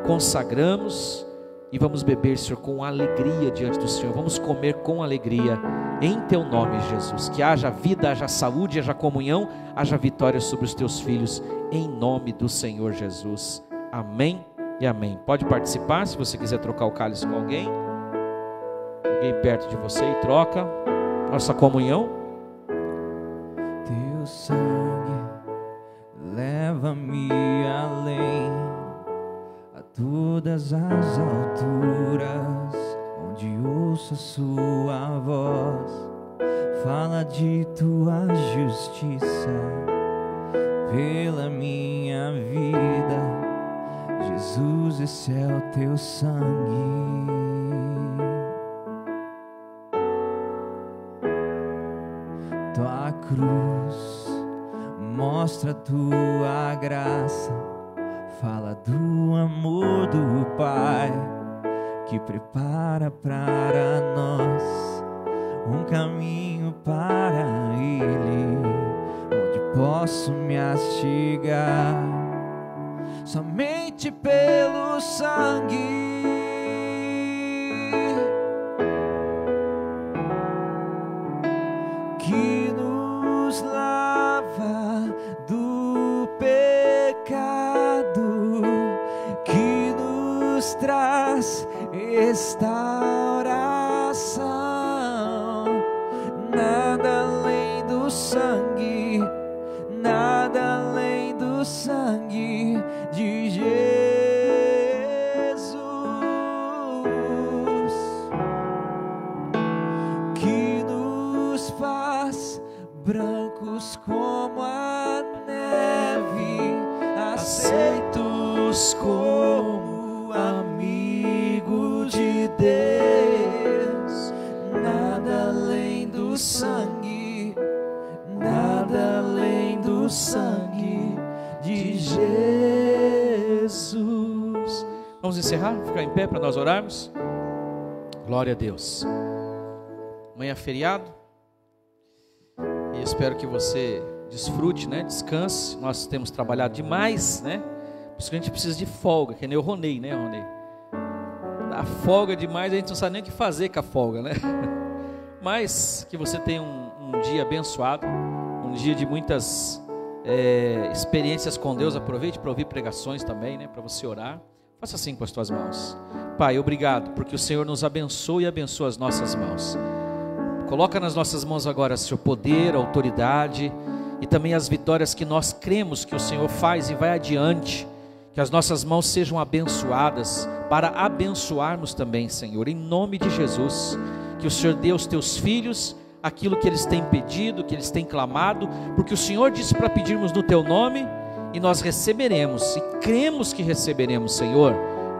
consagramos, e vamos beber, Senhor, com alegria diante do Senhor. Vamos comer com alegria, em Teu nome, Jesus. Que haja vida, haja saúde, haja comunhão, haja vitória sobre os Teus filhos, em nome do Senhor Jesus. Amém e amém. Pode participar, se você quiser trocar o cálice com alguém perto de você, e troca nossa comunhão. Teu sangue leva-me além, a todas as alturas, onde ouço a sua voz, fala de tua justiça pela minha vida. Jesus, esse é o teu sangue. Tua cruz mostra tua graça, fala do amor do Pai, que prepara para nós um caminho para Ele, onde posso me achegar somente pelo sangue que nos lava do pecado, que nos traz restauração. Nada além do sangue, nada além do sangue de Jesus, que nos faz brancos como a neve, aceitos como amigo de Deus. Nada além do sangue, nada além do sangue de Jesus. Vamos encerrar, ficar em pé para nós orarmos. Glória a Deus. Amanhã é feriado, e espero que você desfrute, né? Descanse. Nós temos trabalhado demais, né? Por isso que a gente precisa de folga, que nem o Ronei, né, Ronei? Dá folga demais, a gente não sabe nem o que fazer com a folga, né? Mas que você tenha um dia abençoado, um dia de muitas experiências com Deus. Aproveite para ouvir pregações também, né? Para você orar. Faça assim com as tuas mãos. Pai, obrigado, porque o Senhor nos abençoa e abençoa as nossas mãos. Coloca nas nossas mãos agora, Senhor, poder, autoridade e também as vitórias que nós cremos que o Senhor faz e vai adiante. Que as nossas mãos sejam abençoadas para abençoarmos também, Senhor, em nome de Jesus. Que o Senhor dê aos teus filhos aquilo que eles têm pedido, que eles têm clamado, porque o Senhor disse para pedirmos no teu nome, e nós receberemos, e cremos que receberemos, Senhor.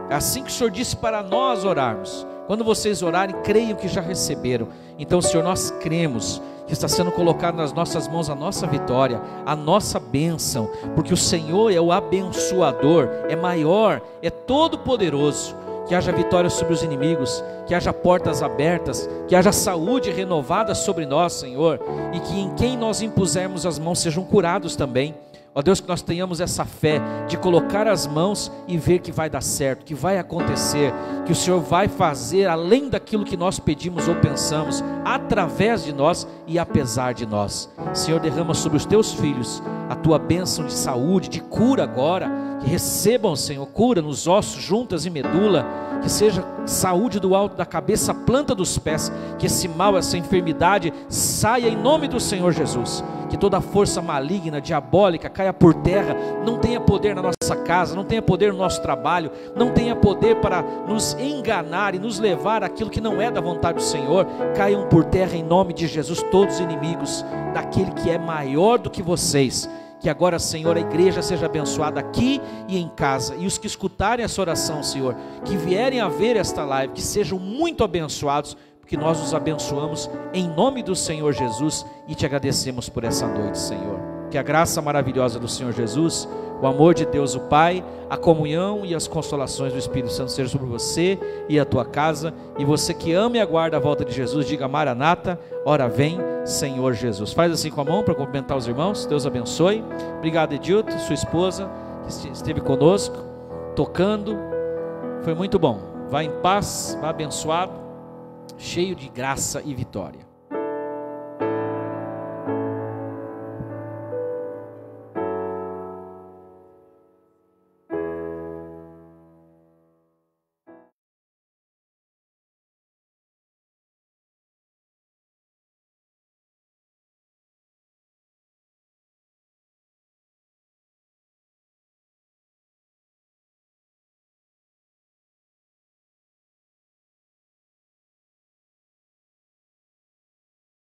É assim que o Senhor disse para nós orarmos. Quando vocês orarem, creiam que já receberam. Então, Senhor, nós cremos que está sendo colocado nas nossas mãos a nossa vitória, a nossa bênção, porque o Senhor é o abençoador, é maior, é todo poderoso. Que haja vitória sobre os inimigos, que haja portas abertas, que haja saúde renovada sobre nós, Senhor, e que em quem nós impusermos as mãos sejam curados também. Ó Deus, que nós tenhamos essa fé de colocar as mãos e ver que vai dar certo, que vai acontecer, que o Senhor vai fazer além daquilo que nós pedimos ou pensamos, através de nós e apesar de nós. Senhor, derrama sobre os teus filhos a tua bênção de saúde, de cura agora, que recebam, Senhor, cura nos ossos, juntas e medula, que seja saúde do alto da cabeça à planta dos pés, que esse mal, essa enfermidade saia em nome do Senhor Jesus, que toda força maligna, diabólica caia por terra, não tenha poder na nossa casa, não tenha poder no nosso trabalho, não tenha poder para nos enganar e nos levar àquilo que não é da vontade do Senhor. Caiam por terra em nome de Jesus todos os inimigos daquele que é maior do que vocês. Que agora, Senhor, a igreja seja abençoada aqui e em casa, e os que escutarem essa oração, Senhor, que vierem a ver esta live, que sejam muito abençoados, porque nós os abençoamos em nome do Senhor Jesus e te agradecemos por essa noite, Senhor. Que a graça maravilhosa do Senhor Jesus, o amor de Deus o Pai, a comunhão e as consolações do Espírito Santo sejam sobre você e a tua casa, e você que ama e aguarda a volta de Jesus, diga: Maranata, ora vem, Senhor Jesus. Faz assim com a mão para cumprimentar os irmãos. Deus abençoe. Obrigado, Edilton, sua esposa, que esteve conosco, tocando, foi muito bom. Vá em paz, vá abençoado, cheio de graça e vitória.